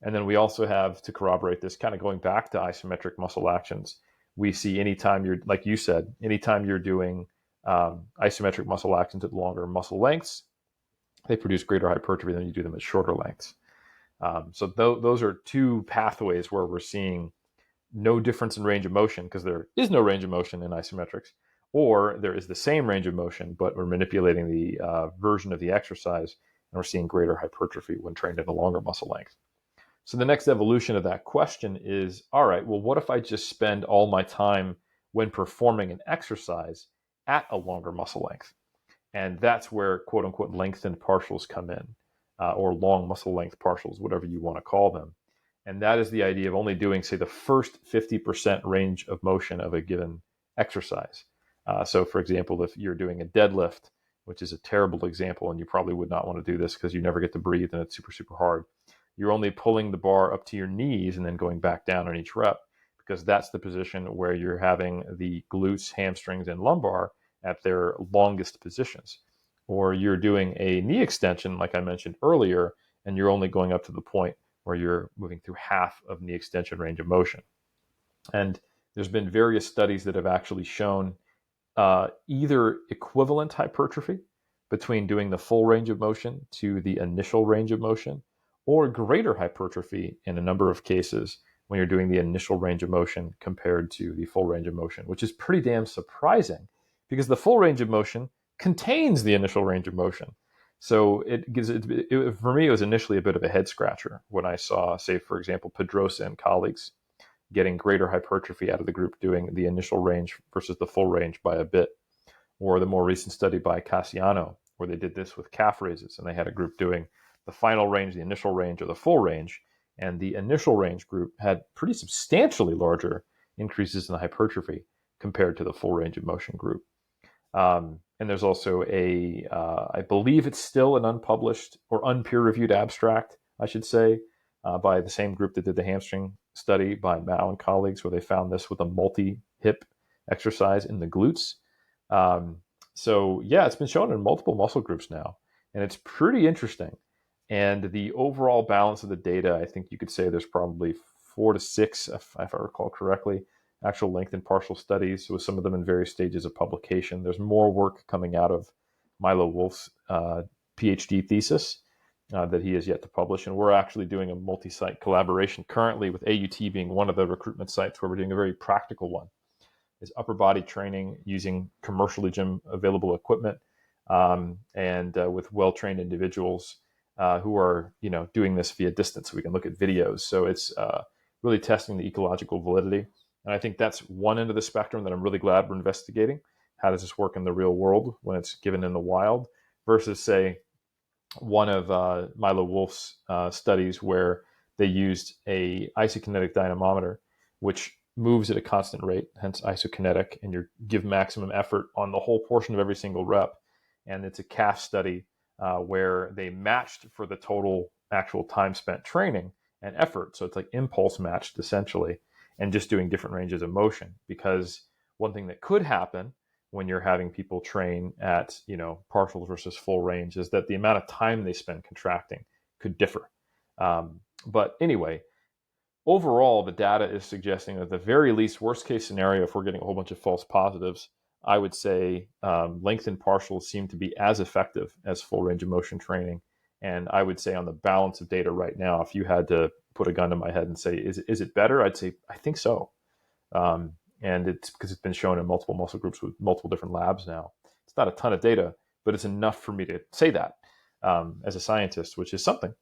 And then we also have, to corroborate this, kind of going back to isometric muscle actions, we see anytime you're, like you said, anytime you're doing isometric muscle actions at longer muscle lengths, they produce greater hypertrophy than you do them at shorter lengths. Those are two pathways where we're seeing no difference in range of motion because there is no range of motion in isometrics, or there is the same range of motion, but we're manipulating the version of the exercise and we're seeing greater hypertrophy when trained at a longer muscle length. So the next evolution of that question is, all right, well, what if I just spend all my time when performing an exercise at a longer muscle length? And that's where quote unquote lengthened partials come in, or long muscle length partials, whatever you want to call them. And that is the idea of only doing, say, the first 50% range of motion of a given exercise. So, for example, if you're doing a deadlift, which is a terrible example, and you probably would not want to do this because you never get to breathe and it's super, super hard, you're only pulling the bar up to your knees and then going back down on each rep because that's the position where you're having the glutes, hamstrings, and lumbar at their longest positions. Or you're doing a knee extension, like I mentioned earlier, and you're only going up to the point where you're moving through half of knee extension range of motion. And there's been various studies that have actually shown either equivalent hypertrophy between doing the full range of motion to the initial range of motion, or greater hypertrophy in a number of cases when you're doing the initial range of motion compared to the full range of motion, which is pretty damn surprising because the full range of motion contains the initial range of motion. So it gives for me, it was initially a bit of a head scratcher when I saw, say, for example, Pedrosa and colleagues getting greater hypertrophy out of the group doing the initial range versus the full range by a bit. Or the more recent study by Cassiano, where they did this with calf raises, and they had a group doing the final range, the initial range, or the full range. And the initial range group had pretty substantially larger increases in the hypertrophy compared to the full range of motion group. And there's also I believe it's still an unpublished or unpeer-reviewed abstract, I should say, by the same group that did the hamstring study by Mao and colleagues, where they found this with a multi-hip exercise in the glutes. So yeah, it's been shown in multiple muscle groups now, and it's pretty interesting. And the overall balance of the data, I think you could say there's probably 4 to 6, if I recall correctly, actual length and partial studies, with some of them in various stages of publication. There's more work coming out of Milo Wolf's PhD thesis that he has yet to publish. And we're actually doing a multi-site collaboration currently, with AUT being one of the recruitment sites, where we're doing a very practical one. Is upper body training using commercially gym available equipment, and with well-trained individuals who are doing this via distance, so we can look at videos. So it's really testing the ecological validity. And I think that's one end of the spectrum that I'm really glad we're investigating. How does this work in the real world when it's given in the wild versus, say, one of Milo Wolf's studies where they used a isokinetic dynamometer, which moves at a constant rate, hence isokinetic, and you give maximum effort on the whole portion of every single rep. And it's a calf study where they matched for the total actual time spent training and effort. So it's like impulse matched essentially, and just doing different ranges of motion. Because one thing that could happen when you're having people train at, partial versus full range is that the amount of time they spend contracting could differ. But anyway, overall, the data is suggesting that at the very least, worst case scenario, if we're getting a whole bunch of false positives, I would say lengthened partials seem to be as effective as full range of motion training. And I would say on the balance of data right now, if you had to put a gun to my head and say, is it better? I'd say, I think so. And it's because it's been shown in multiple muscle groups with multiple different labs now. It's not a ton of data, but it's enough for me to say that as a scientist, which is something.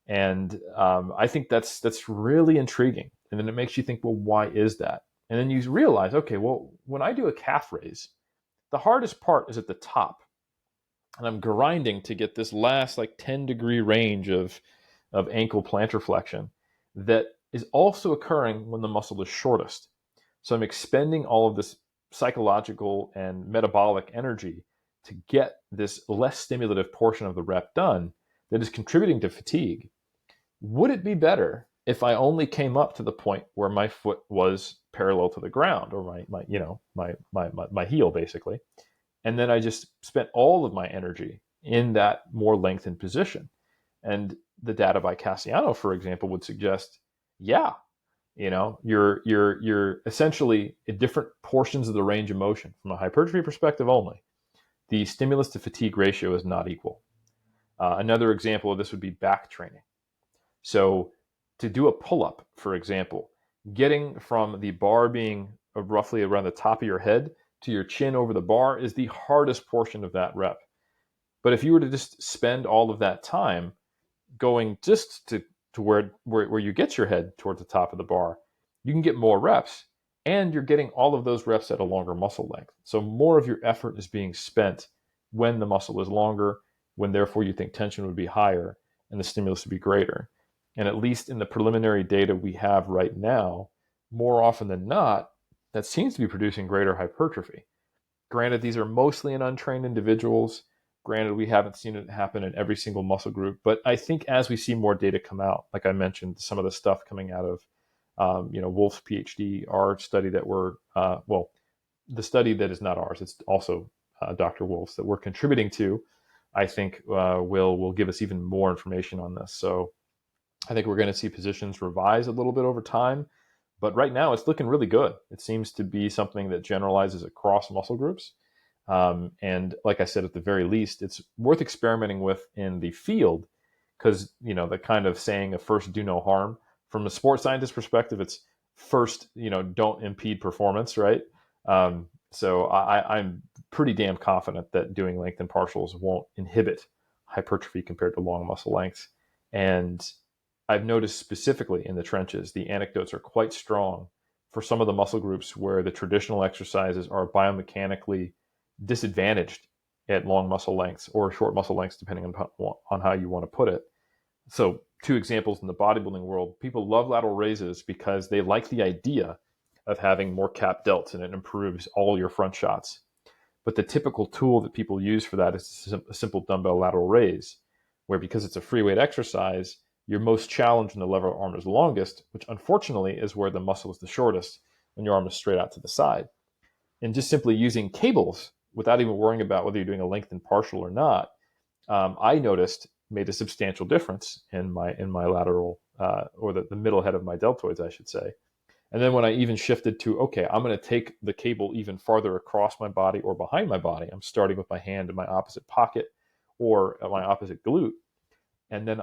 And I think that's really intriguing. And then it makes you think, well, why is that? And then you realize, okay, well, when I do a calf raise, the hardest part is at the top. And I'm grinding to get this last 10-degree range of ankle plantar flexion that is also occurring when the muscle is shortest. So I'm expending all of this psychological and metabolic energy to get this less stimulative portion of the rep done that is contributing to fatigue. Would it be better if I only came up to the point where my foot was parallel to the ground, or my heel basically, and then I just spent all of my energy in that more lengthened position? And the data by Cassiano, for example, would suggest, yeah, you're essentially at different portions of the range of motion from a hypertrophy perspective only. The stimulus to fatigue ratio is not equal. Another example of this would be back training. So to do a pull-up, for example, getting from the bar being roughly around the top of your head to your chin over the bar is the hardest portion of that rep. But if you were to just spend all of that time going just to where you get your head towards the top of the bar, you can get more reps, and you're getting all of those reps at a longer muscle length. So more of your effort is being spent when the muscle is longer, when therefore you think tension would be higher and the stimulus would be greater. And at least in the preliminary data we have right now, more often than not, that seems to be producing greater hypertrophy. Granted, these are mostly in untrained individuals. Granted, we haven't seen it happen in every single muscle group, but I think as we see more data come out, like I mentioned, some of the stuff coming out of, Wolf's PhD, our study that the study that is not ours, it's also Dr. Wolf's that we're contributing to, I think will give us even more information on this. So I think we're going to see positions revise a little bit over time, but right now it's looking really good. It seems to be something that generalizes across muscle groups. And like I said, at the very least, it's worth experimenting with in the field because, the kind of saying of first do no harm, from a sports scientist perspective, it's first, don't impede performance, right? So I'm pretty damn confident that doing length and partials won't inhibit hypertrophy compared to long muscle lengths. And I've noticed specifically in the trenches, the anecdotes are quite strong for some of the muscle groups where the traditional exercises are biomechanically disadvantaged at long muscle lengths or short muscle lengths, depending on how you want to put it. So 2 examples in the bodybuilding world, people love lateral raises because they like the idea of having more cap delts and it improves all your front shots. But the typical tool that people use for that is a simple dumbbell lateral raise, where because it's a free weight exercise, you're most challenged when the lever arm is longest, which unfortunately is where the muscle is the shortest when your arm is straight out to the side. And just simply using cables without even worrying about whether you're doing a lengthened partial or not, I noticed made a substantial difference in my lateral or the middle head of my deltoids, I should say. And then when I even shifted to, okay, I'm going to take the cable even farther across my body or behind my body. I'm starting with my hand in my opposite pocket or my opposite glute. And then,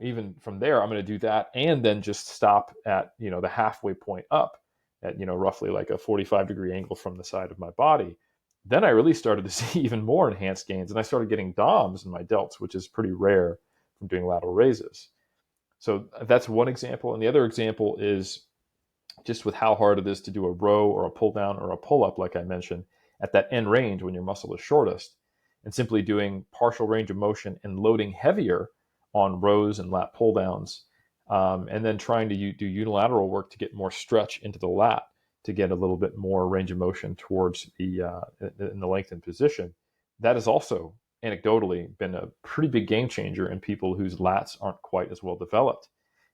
even from there, I'm going to do that and then just stop at, the halfway point up at, roughly like a 45-degree angle from the side of my body. Then I really started to see even more enhanced gains, and I started getting DOMs in my delts, which is pretty rare from doing lateral raises. So that's one example. And the other example is just with how hard it is to do a row or a pull down or a pull up, like I mentioned, at that end range when your muscle is shortest, and simply doing partial range of motion and loading heavier on rows and lat pull downs, and then trying to do unilateral work to get more stretch into the lat. to get a little bit more range of motion towards the in the lengthened position. That has also anecdotally been a pretty big game changer in people whose lats aren't quite as well developed.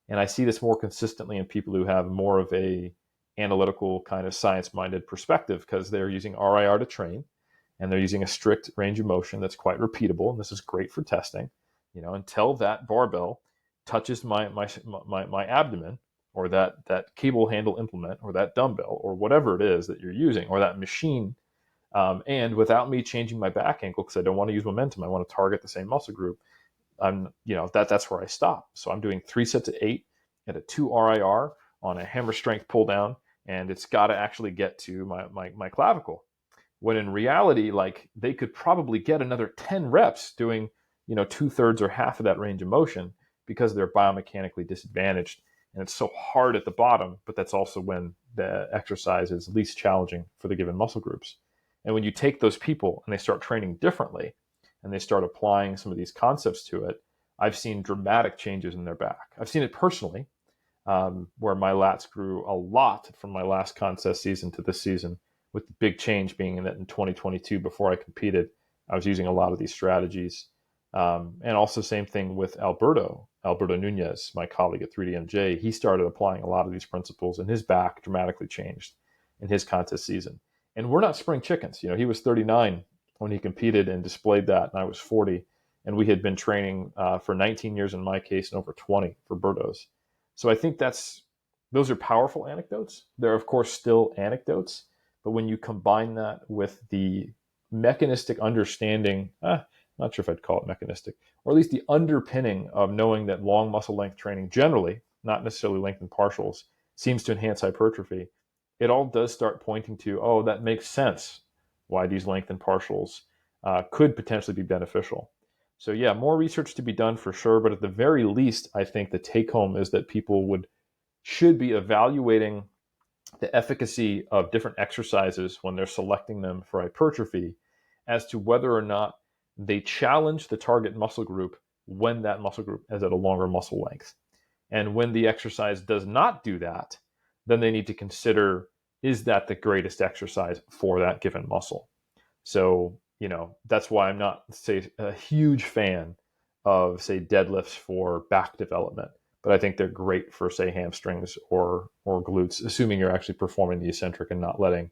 And I see this more consistently in people who have more of a analytical kind of science-minded perspective, because they're using RIR to train, and they're using a strict range of motion that's quite repeatable. And this is great for testing, until that barbell touches my abdomen, or that cable handle implement, or that dumbbell, or whatever it is that you're using, or that machine. And without me changing my back ankle, because I don't want to use momentum, I want to target the same muscle group. That's where I stop. So I'm doing 3 sets of 8 at a 2 RIR on a hammer strength pull down, and it's got to actually get to my clavicle. When in reality, like, they could probably get another 10 reps doing, 2/3 or half of that range of motion, because they're biomechanically disadvantaged. And it's so hard at the bottom, but that's also when the exercise is least challenging for the given muscle groups. And when you take those people and they start training differently, and they start applying some of these concepts to it, I've seen dramatic changes in their back. I've seen it personally, where my lats grew a lot from my last contest season to this season, with the big change being that in 2022, before I competed, I was using a lot of these strategies. And also same thing with Alberto Nunez, my colleague at 3DMJ. He started applying a lot of these principles, and his back dramatically changed in his contest season. And we're not spring chickens. He was 39 when he competed and displayed that, and I was 40. And we had been training for 19 years in my case, and over 20 for Berto's. So I think those are powerful anecdotes. They're, of course, still anecdotes. But when you combine that with the mechanistic understanding, not sure if I'd call it mechanistic, or at least the underpinning of knowing that long muscle length training generally, not necessarily lengthened partials, seems to enhance hypertrophy, it all does start pointing to, oh, that makes sense why these lengthened partials could potentially be beneficial. So yeah, more research to be done for sure, but at the very least, I think the take home is that people should be evaluating the efficacy of different exercises when they're selecting them for hypertrophy, as to whether or not they challenge the target muscle group when that muscle group is at a longer muscle length. And when the exercise does not do that, then they need to consider, is that the greatest exercise for that given muscle? So, that's why I'm not, say, a huge fan of, say, deadlifts for back development, but I think they're great for, say, hamstrings or glutes, assuming you're actually performing the eccentric and not letting,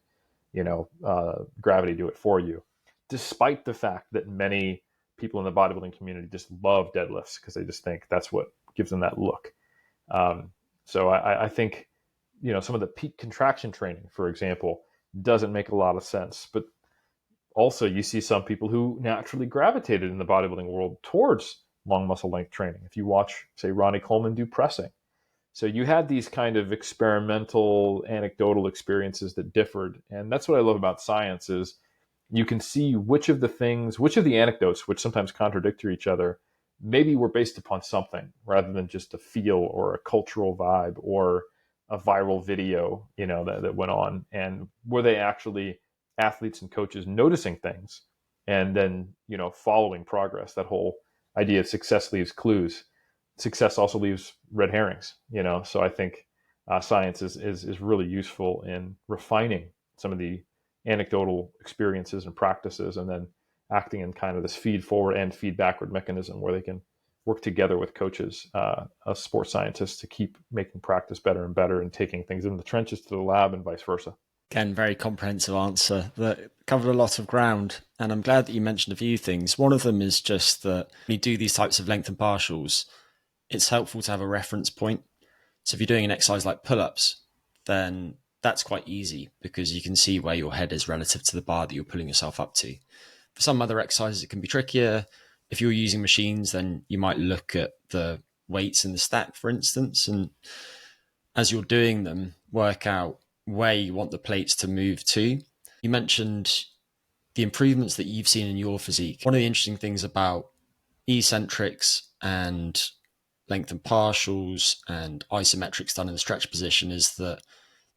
gravity do it for you. Despite the fact that many people in the bodybuilding community just love deadlifts, because they just think that's what gives them that look. So I think, some of the peak contraction training, for example, doesn't make a lot of sense. But also you see some people who naturally gravitated in the bodybuilding world towards long muscle length training. If you watch, say, Ronnie Coleman do pressing. So you had these kind of experimental, anecdotal experiences that differed. And that's what I love about science, is you can see which of the anecdotes, which sometimes contradict each other, maybe were based upon something rather than just a feel or a cultural vibe or a viral video, that went on. And were they actually athletes and coaches noticing things and then, following progress? That whole idea of success leaves clues. Success also leaves red herrings, So I think science is really useful in refining some of the anecdotal experiences and practices, and then acting in kind of this feed forward and feed backward mechanism, where they can work together with coaches, sports scientists, to keep making practice better and better, and taking things in the trenches to the lab, and vice versa. Again, very comprehensive answer that covered a lot of ground. And I'm glad that you mentioned a few things. One of them is just that when you do these types of length and partials, it's helpful to have a reference point. So if you're doing an exercise like pull-ups, then that's quite easy, because you can see where your head is relative to the bar that you're pulling yourself up to. For some other exercises, it can be trickier. If you're using machines, then you might look at the weights in the stack, for instance, and as you're doing them, work out where you want the plates to move to. You mentioned the improvements that you've seen in your physique. One of the interesting things about eccentrics and length and partials and isometrics done in the stretch position is that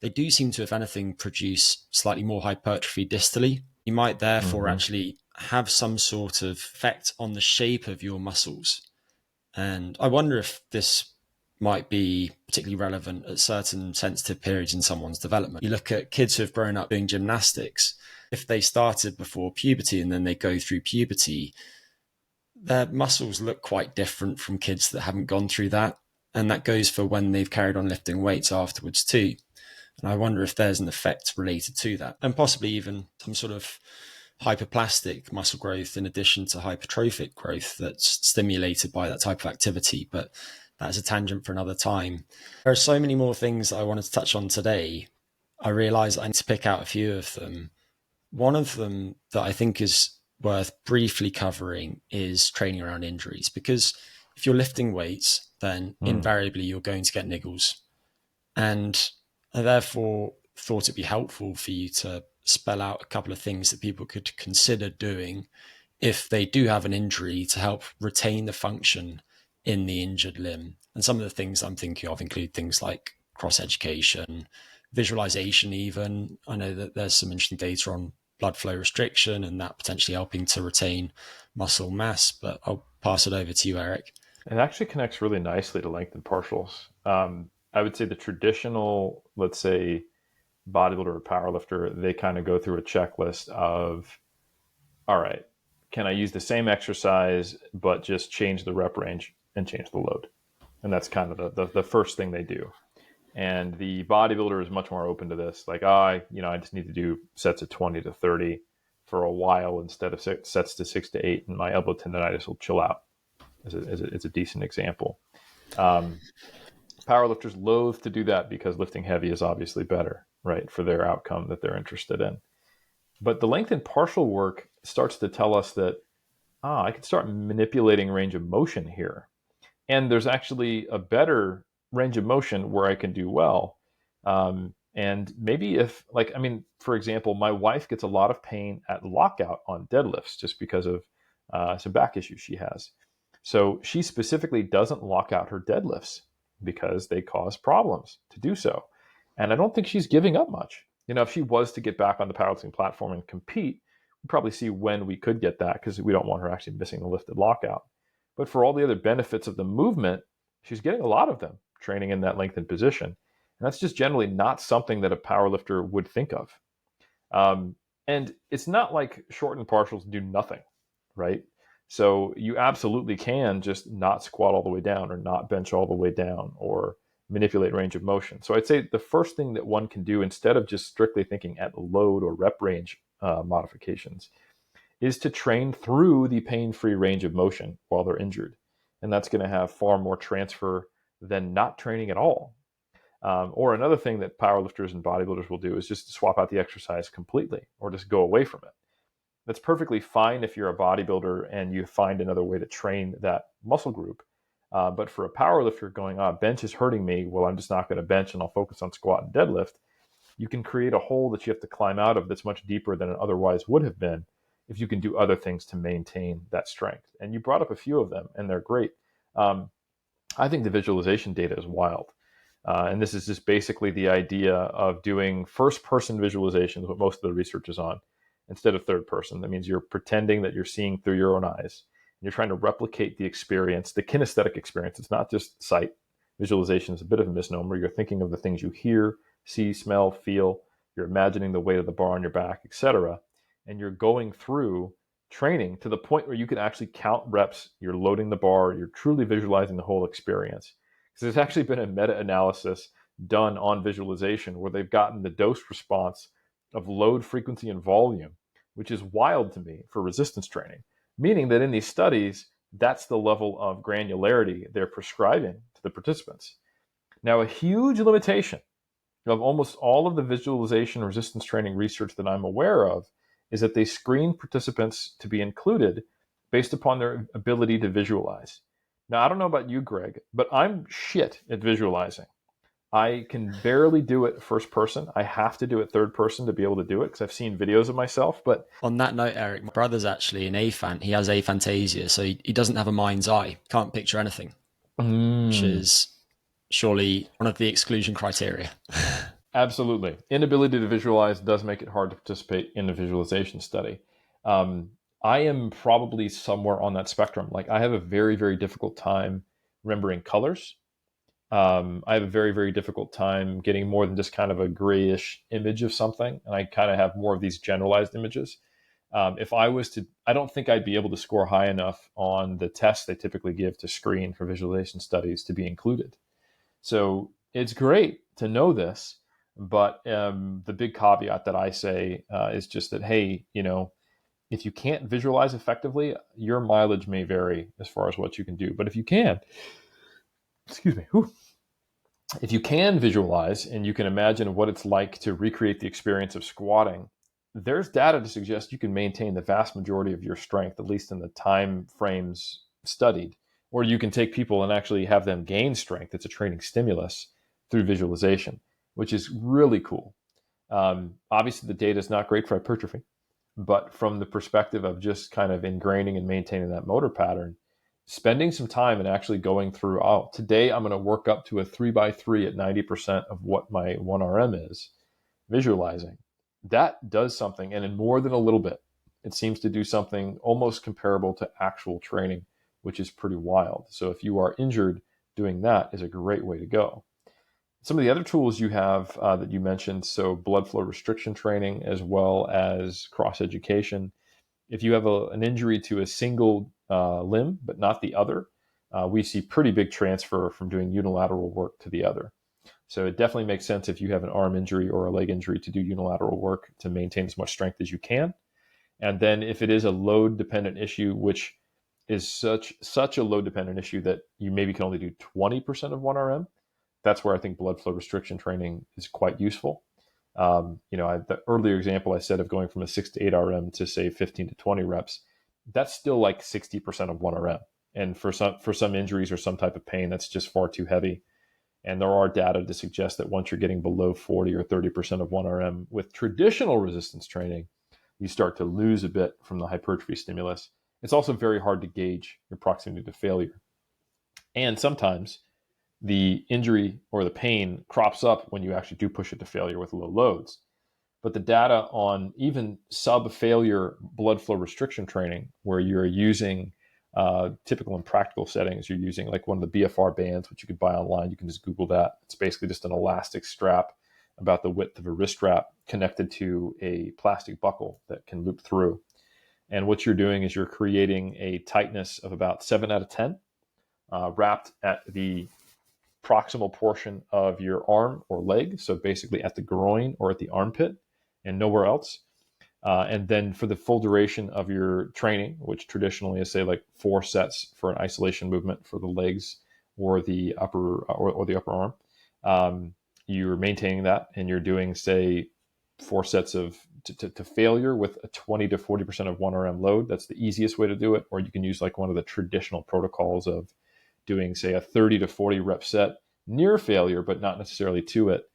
they do seem to, if anything, produce slightly more hypertrophy distally. You might therefore actually have some sort of effect on the shape of your muscles. And I wonder if this might be particularly relevant at certain sensitive periods in someone's development. You look at kids who have grown up doing gymnastics. If they started before puberty and then they go through puberty, their muscles look quite different from kids that haven't gone through that. And that goes for when they've carried on lifting weights afterwards too. And I wonder if there's an effect related to that, and possibly even some sort of hyperplastic muscle growth in addition to hypertrophic growth that's stimulated by that type of activity. But that's a tangent for another time. There are so many more things that I wanted to touch on today. I realize I need to pick out a few of them. One of them that I think is worth briefly covering is training around injuries, because if you're lifting weights, then invariably you're going to get niggles. And I therefore thought it'd be helpful for you to spell out a couple of things that people could consider doing if they do have an injury to help retain the function in the injured limb. And some of the things I'm thinking of include things like cross-education, visualization even. I know that there's some interesting data on blood flow restriction and that potentially helping to retain muscle mass, but I'll pass it over to you, Eric. It actually connects really nicely to length and partials. I would say the traditional, let's say, bodybuilder or powerlifter, they kind of go through a checklist of, all right, can I use the same exercise, but just change the rep range and change the load? And that's kind of the first thing they do. And the bodybuilder is much more open to this. Like, I just need to do sets of 20 to 30 for a while instead of sets to 6 to 8, and my elbow tendonitis will chill out. It's a decent example. Powerlifters loathe to do that because lifting heavy is obviously better, right, for their outcome that they're interested in. But the length and partial work starts to tell us that, I can start manipulating range of motion here. And there's actually a better range of motion where I can do well. And maybe for example, my wife gets a lot of pain at lockout on deadlifts just because of some back issues she has. So she specifically doesn't lock out her deadlifts because they cause problems to do so. And I don't think she's giving up much. If she was to get back on the powerlifting platform and compete, we'd probably see when we could get that, because we don't want her actually missing the lifted lockout. But for all the other benefits of the movement, she's getting a lot of them training in that lengthened position. And that's just generally not something that a powerlifter would think of. And it's not like shortened partials do nothing, right? So you absolutely can just not squat all the way down or not bench all the way down or manipulate range of motion. So I'd say the first thing that one can do, instead of just strictly thinking at load or rep range modifications, is to train through the pain-free range of motion while they're injured. And that's going to have far more transfer than not training at all. Or another thing that powerlifters and bodybuilders will do is just swap out the exercise completely or just go away from it. That's perfectly fine if you're a bodybuilder and you find another way to train that muscle group. But for a powerlifter going, bench is hurting me, well, I'm just not going to bench and I'll focus on squat and deadlift, you can create a hole that you have to climb out of that's much deeper than it otherwise would have been if you can do other things to maintain that strength. And you brought up a few of them, and they're great. I think the visualization data is wild. And this is just basically the idea of doing first-person visualizations, what most of the research is on, instead of third person. That means you're pretending that you're seeing through your own eyes. You're trying to replicate the experience, the kinesthetic experience. It's not just sight. Visualization is a bit of a misnomer. You're thinking of the things you hear, see, smell, feel. You're imagining the weight of the bar on your back, etc. And you're going through training to the point where you can actually count reps. You're loading the bar. You're truly visualizing the whole experience. Because there's actually been a meta-analysis done on visualization where they've gotten the dose response of load, frequency, and volume, which is wild to me for resistance training, meaning that in these studies, that's the level of granularity they're prescribing to the participants. Now, a huge limitation of almost all of the visualization resistance training research that I'm aware of is that they screen participants to be included based upon their ability to visualize. Now, I don't know about you, Greg, but I'm shit at visualizing. I can barely do it first person. I have to do it third person to be able to do it because I've seen videos of myself. But on that note, Eric, my brother's actually an aphant. He has aphantasia, so he doesn't have a mind's eye. Can't picture anything, which is surely one of the exclusion criteria. Absolutely. Inability to visualize does make it hard to participate in a visualization study. I am probably somewhere on that spectrum. Like, I have a very, very difficult time remembering colors. I have a very, very difficult time getting more than just kind of a grayish image of something. And I kind of have more of these generalized images. If I was to, I don't think I'd be able to score high enough on the tests they typically give to screen for visualization studies to be included. So it's great to know this, but the big caveat that I say is just that, hey, if you can't visualize effectively, your mileage may vary as far as what you can do. But if you can, excuse me, whew, if you can visualize and you can imagine what it's like to recreate the experience of squatting, there's data to suggest you can maintain the vast majority of your strength, at least in the time frames studied. Or you can take people and actually have them gain strength. It's a training stimulus through visualization, which is really cool. Obviously, the data is not great for hypertrophy, but from the perspective of just kind of ingraining and maintaining that motor pattern, spending some time and actually going through, oh, today I'm going to work up to a 3x3 at 90% of what my 1RM is, visualizing. That does something, and in more than a little bit, it seems to do something almost comparable to actual training, which is pretty wild. So if you are injured, doing that is a great way to go. Some of the other tools you have that you mentioned, so blood flow restriction training, as well as cross education. If you have an injury to a single limb, but not the other, we see pretty big transfer from doing unilateral work to the other. So it definitely makes sense if you have an arm injury or a leg injury to do unilateral work to maintain as much strength as you can. And then if it is a load dependent issue, which is such a load dependent issue that you maybe can only do 20% of 1RM, that's where I think blood flow restriction training is quite useful. The earlier example I said of going from a 6 to 8 RM to say 15 to 20 reps, that's still like 60% of 1RM. And for some injuries or some type of pain, that's just far too heavy. And there are data to suggest that once you're getting below 40 or 30% of 1RM with traditional resistance training, you start to lose a bit from the hypertrophy stimulus. It's also very hard to gauge your proximity to failure. And sometimes the injury or the pain crops up when you actually do push it to failure with low loads. But the data on even sub-failure blood flow restriction training, where you're using typical and practical settings, you're using like one of the BFR bands, which you could buy online. You can just Google that. It's basically just an elastic strap about the width of a wrist strap connected to a plastic buckle that can loop through. And what you're doing is you're creating a tightness of about 7 out of 10, wrapped at the proximal portion of your arm or leg, so basically at the groin or at the armpit and nowhere else. And then for the full duration of your training, which traditionally is say like 4 sets for an isolation movement for the legs or the upper or the upper arm, you're maintaining that, and you're doing say 4 sets of to failure with a 20 to 40% of 1RM load. That's the easiest way to do it. Or you can use like one of the traditional protocols of doing say a 30 to 40 rep set near failure, but not necessarily to it,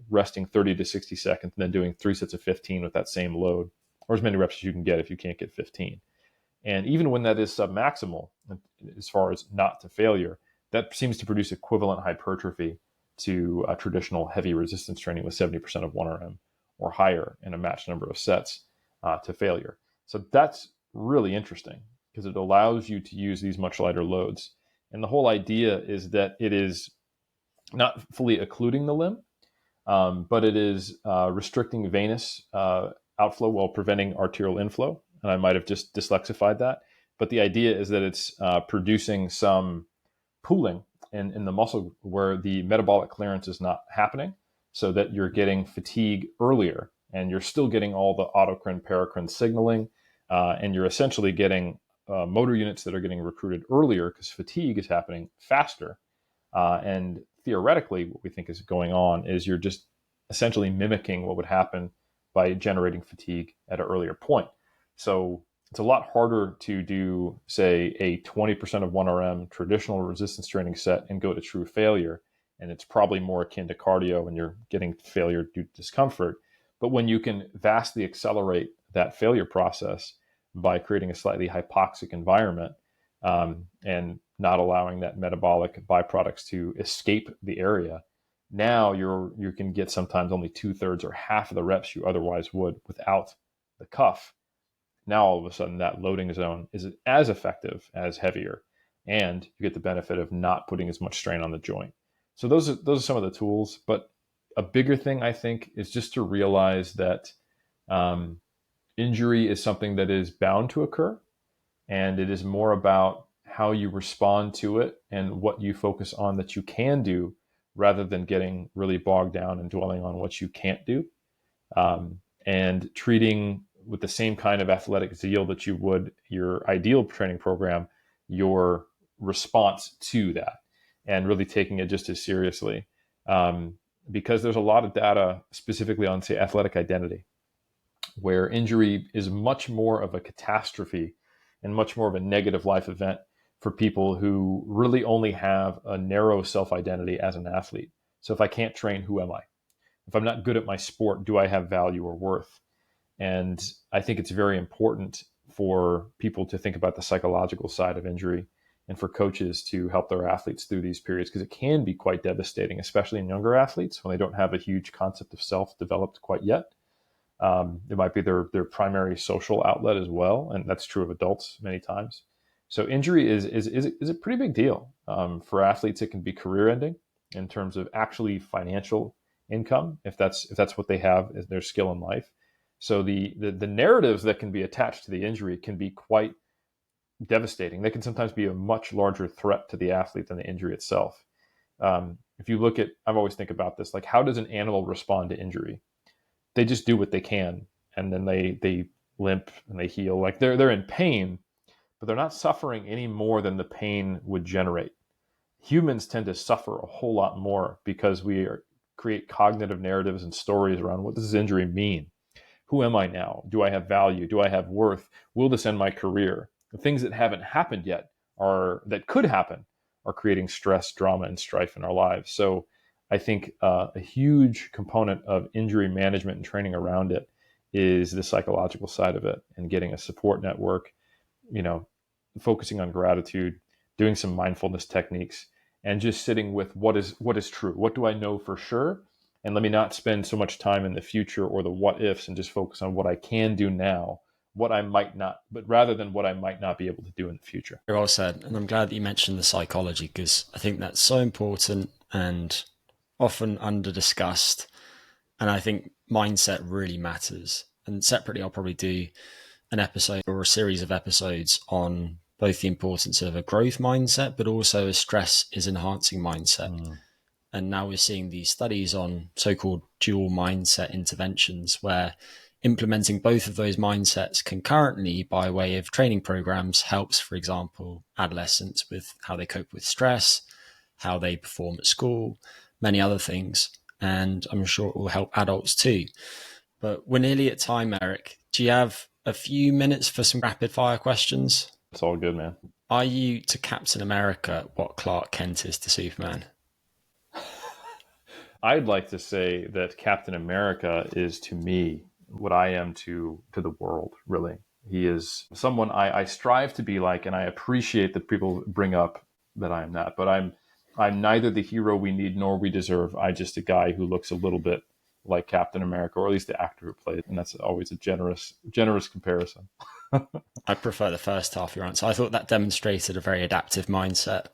resting 30 to 60 seconds, and then doing 3 sets of 15 with that same load, or as many reps as you can get if you can't get 15. And even when that is submaximal, as far as not to failure, that seems to produce equivalent hypertrophy to a traditional heavy resistance training with 70% of 1RM or higher in a matched number of sets to failure. So that's really interesting because it allows you to use these much lighter loads. And the whole idea is that it is not fully occluding the limb, but it is restricting venous outflow while preventing arterial inflow. And I might have just dyslexified that. But the idea is that it's producing some pooling in the muscle where the metabolic clearance is not happening, so that you're getting fatigue earlier and you're still getting all the autocrine, paracrine signaling, and you're essentially getting motor units that are getting recruited earlier because fatigue is happening faster. And theoretically, what we think is going on is you're just essentially mimicking what would happen by generating fatigue at an earlier point. So it's a lot harder to do, say, a 20% of 1RM traditional resistance training set and go to true failure. And it's probably more akin to cardio when you're getting failure due to discomfort. But when you can vastly accelerate that failure process by creating a slightly hypoxic environment, and not allowing that metabolic byproducts to escape the area, now you can get sometimes only 2/3 or half of the reps you otherwise would without the cuff. Now all of a sudden that loading zone is as effective as heavier, and you get the benefit of not putting as much strain on the joint. So those are some of the tools. But a bigger thing, I think, is just to realize that injury is something that is bound to occur, and it is more about how you respond to it and what you focus on that you can do, rather than getting really bogged down and dwelling on what you can't do, and treating with the same kind of athletic zeal that you would your ideal training program, your response to that, and really taking it just as seriously. Because there's a lot of data specifically on, say, athletic identity, where injury is much more of a catastrophe and much more of a negative life event for people who really only have a narrow self-identity as an athlete. So if I can't train, who am I? If I'm not good at my sport, do I have value or worth? And I think it's very important for people to think about the psychological side of injury, and for coaches to help their athletes through these periods, because it can be quite devastating, especially in younger athletes when they don't have a huge concept of self developed quite yet. It might be their primary social outlet as well, and that's true of adults many times. So injury is a pretty big deal. For athletes, it can be career ending in terms of actually financial income, if that's what they have as their skill in life. So the narratives that can be attached to the injury can be quite devastating. They can sometimes be a much larger threat to the athlete than the injury itself. If you look at, I've always think about this, like, how does an animal respond to injury? They just do what they can, and then they limp and they heal. Like, they're in pain, but they're not suffering any more than the pain would generate. Humans tend to suffer a whole lot more because create cognitive narratives and stories around, what does this injury mean? Who am I now? Do I have value? Do I have worth? Will this end my career? The things that haven't happened yet, that could happen, are creating stress, drama, and strife in our lives. So I think a huge component of injury management and training around it is the psychological side of it, and getting a support network, focusing on gratitude, doing some mindfulness techniques, and just sitting with what is true. What do I know for sure? And let me not spend so much time in the future or the what ifs, and just focus on what I can do now, what I might not, but rather than what I might not be able to do in the future. Very well said. And I'm glad that you mentioned the psychology, because I think that's so important and often under discussed. And I think mindset really matters. And separately, I'll probably do an episode or a series of episodes on both the importance of a growth mindset, but also a stress is enhancing mindset. And now we're seeing these studies on so-called dual mindset interventions, where implementing both of those mindsets concurrently by way of training programs helps, for example, adolescents with how they cope with stress, how they perform at school, many other things. And I'm sure it will help adults too. But we're nearly at time, Eric. Do you have a few minutes for some rapid fire questions? It's all good, man. Are you to Captain America what Clark Kent is to Superman? I'd like to say that Captain America is to me what I am to the world, really. He is someone I strive to be like, and I appreciate that people bring up that I am not. But I'm neither the hero we need nor we deserve. I'm just a guy who looks a little bit like Captain America, or at least the actor who played it. And that's always a generous comparison. I prefer the first half of your answer. I thought that demonstrated a very adaptive mindset.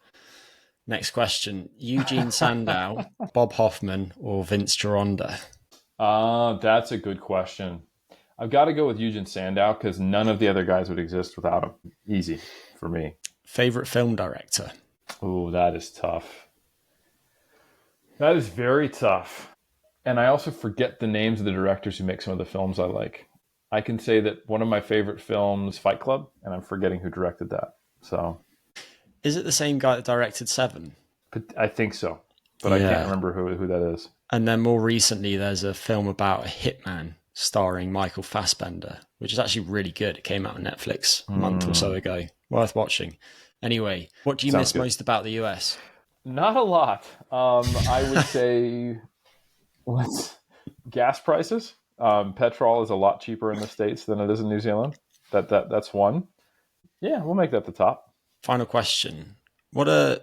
Next question. Eugene Sandow, Bob Hoffman, or Vince Gironda? That's a good question. I've got to go with Eugene Sandow, because none of the other guys would exist without him. Easy for me. Favorite film director? Oh, that is tough. That is very tough. And I also forget the names of the directors who make some of the films I like. I can say that one of my favorite films, Fight Club, and I'm forgetting who directed that. So, is it the same guy that directed Seven? I think so, but I can't remember who that is. And then more recently, there's a film about a hitman starring Michael Fassbender, which is actually really good. It came out on Netflix a month or so ago. Worth watching. Anyway, what do you miss most about the US? Not a lot. I would say gas prices. Petrol is a lot cheaper in the States than it is in New Zealand. That's one. Yeah, we'll make that the top. Final question. What are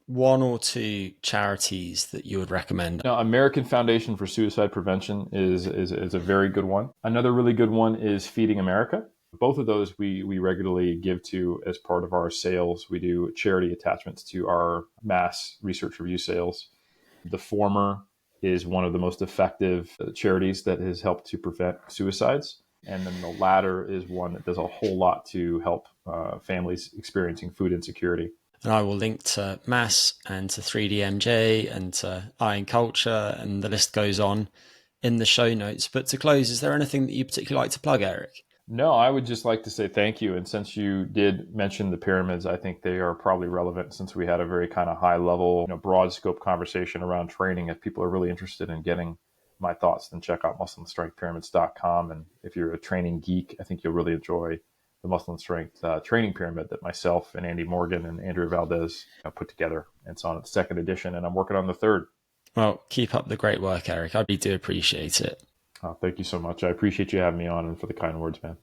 one or two charities that you would recommend? Now, American Foundation for Suicide Prevention is a very good one. Another really good one is Feeding America. Both of those we regularly give to as part of our sales. We do charity attachments to our mass research review sales. The former is one of the most effective charities that has helped to prevent suicides. And then the latter is one that does a whole lot to help families experiencing food insecurity. And I will link to MASS and to 3DMJ and to Iron Culture, and the list goes on in the show notes. But to close, is there anything that you particularly like to plug, Eric? No, I would just like to say thank you. And since you did mention the pyramids, I think they are probably relevant since we had a very kind of high level, broad scope conversation around training. If people are really interested in getting my thoughts, then check out muscleandstrengthpyramids.com. And if you're a training geek, I think you'll really enjoy the Muscle and Strength training pyramid that myself and Andy Morgan and Andrew Valdez put together. It's on its second edition, and I'm working on the third. Well, keep up the great work, Eric. I really do appreciate it. Thank you so much. I appreciate you having me on and for the kind words, man.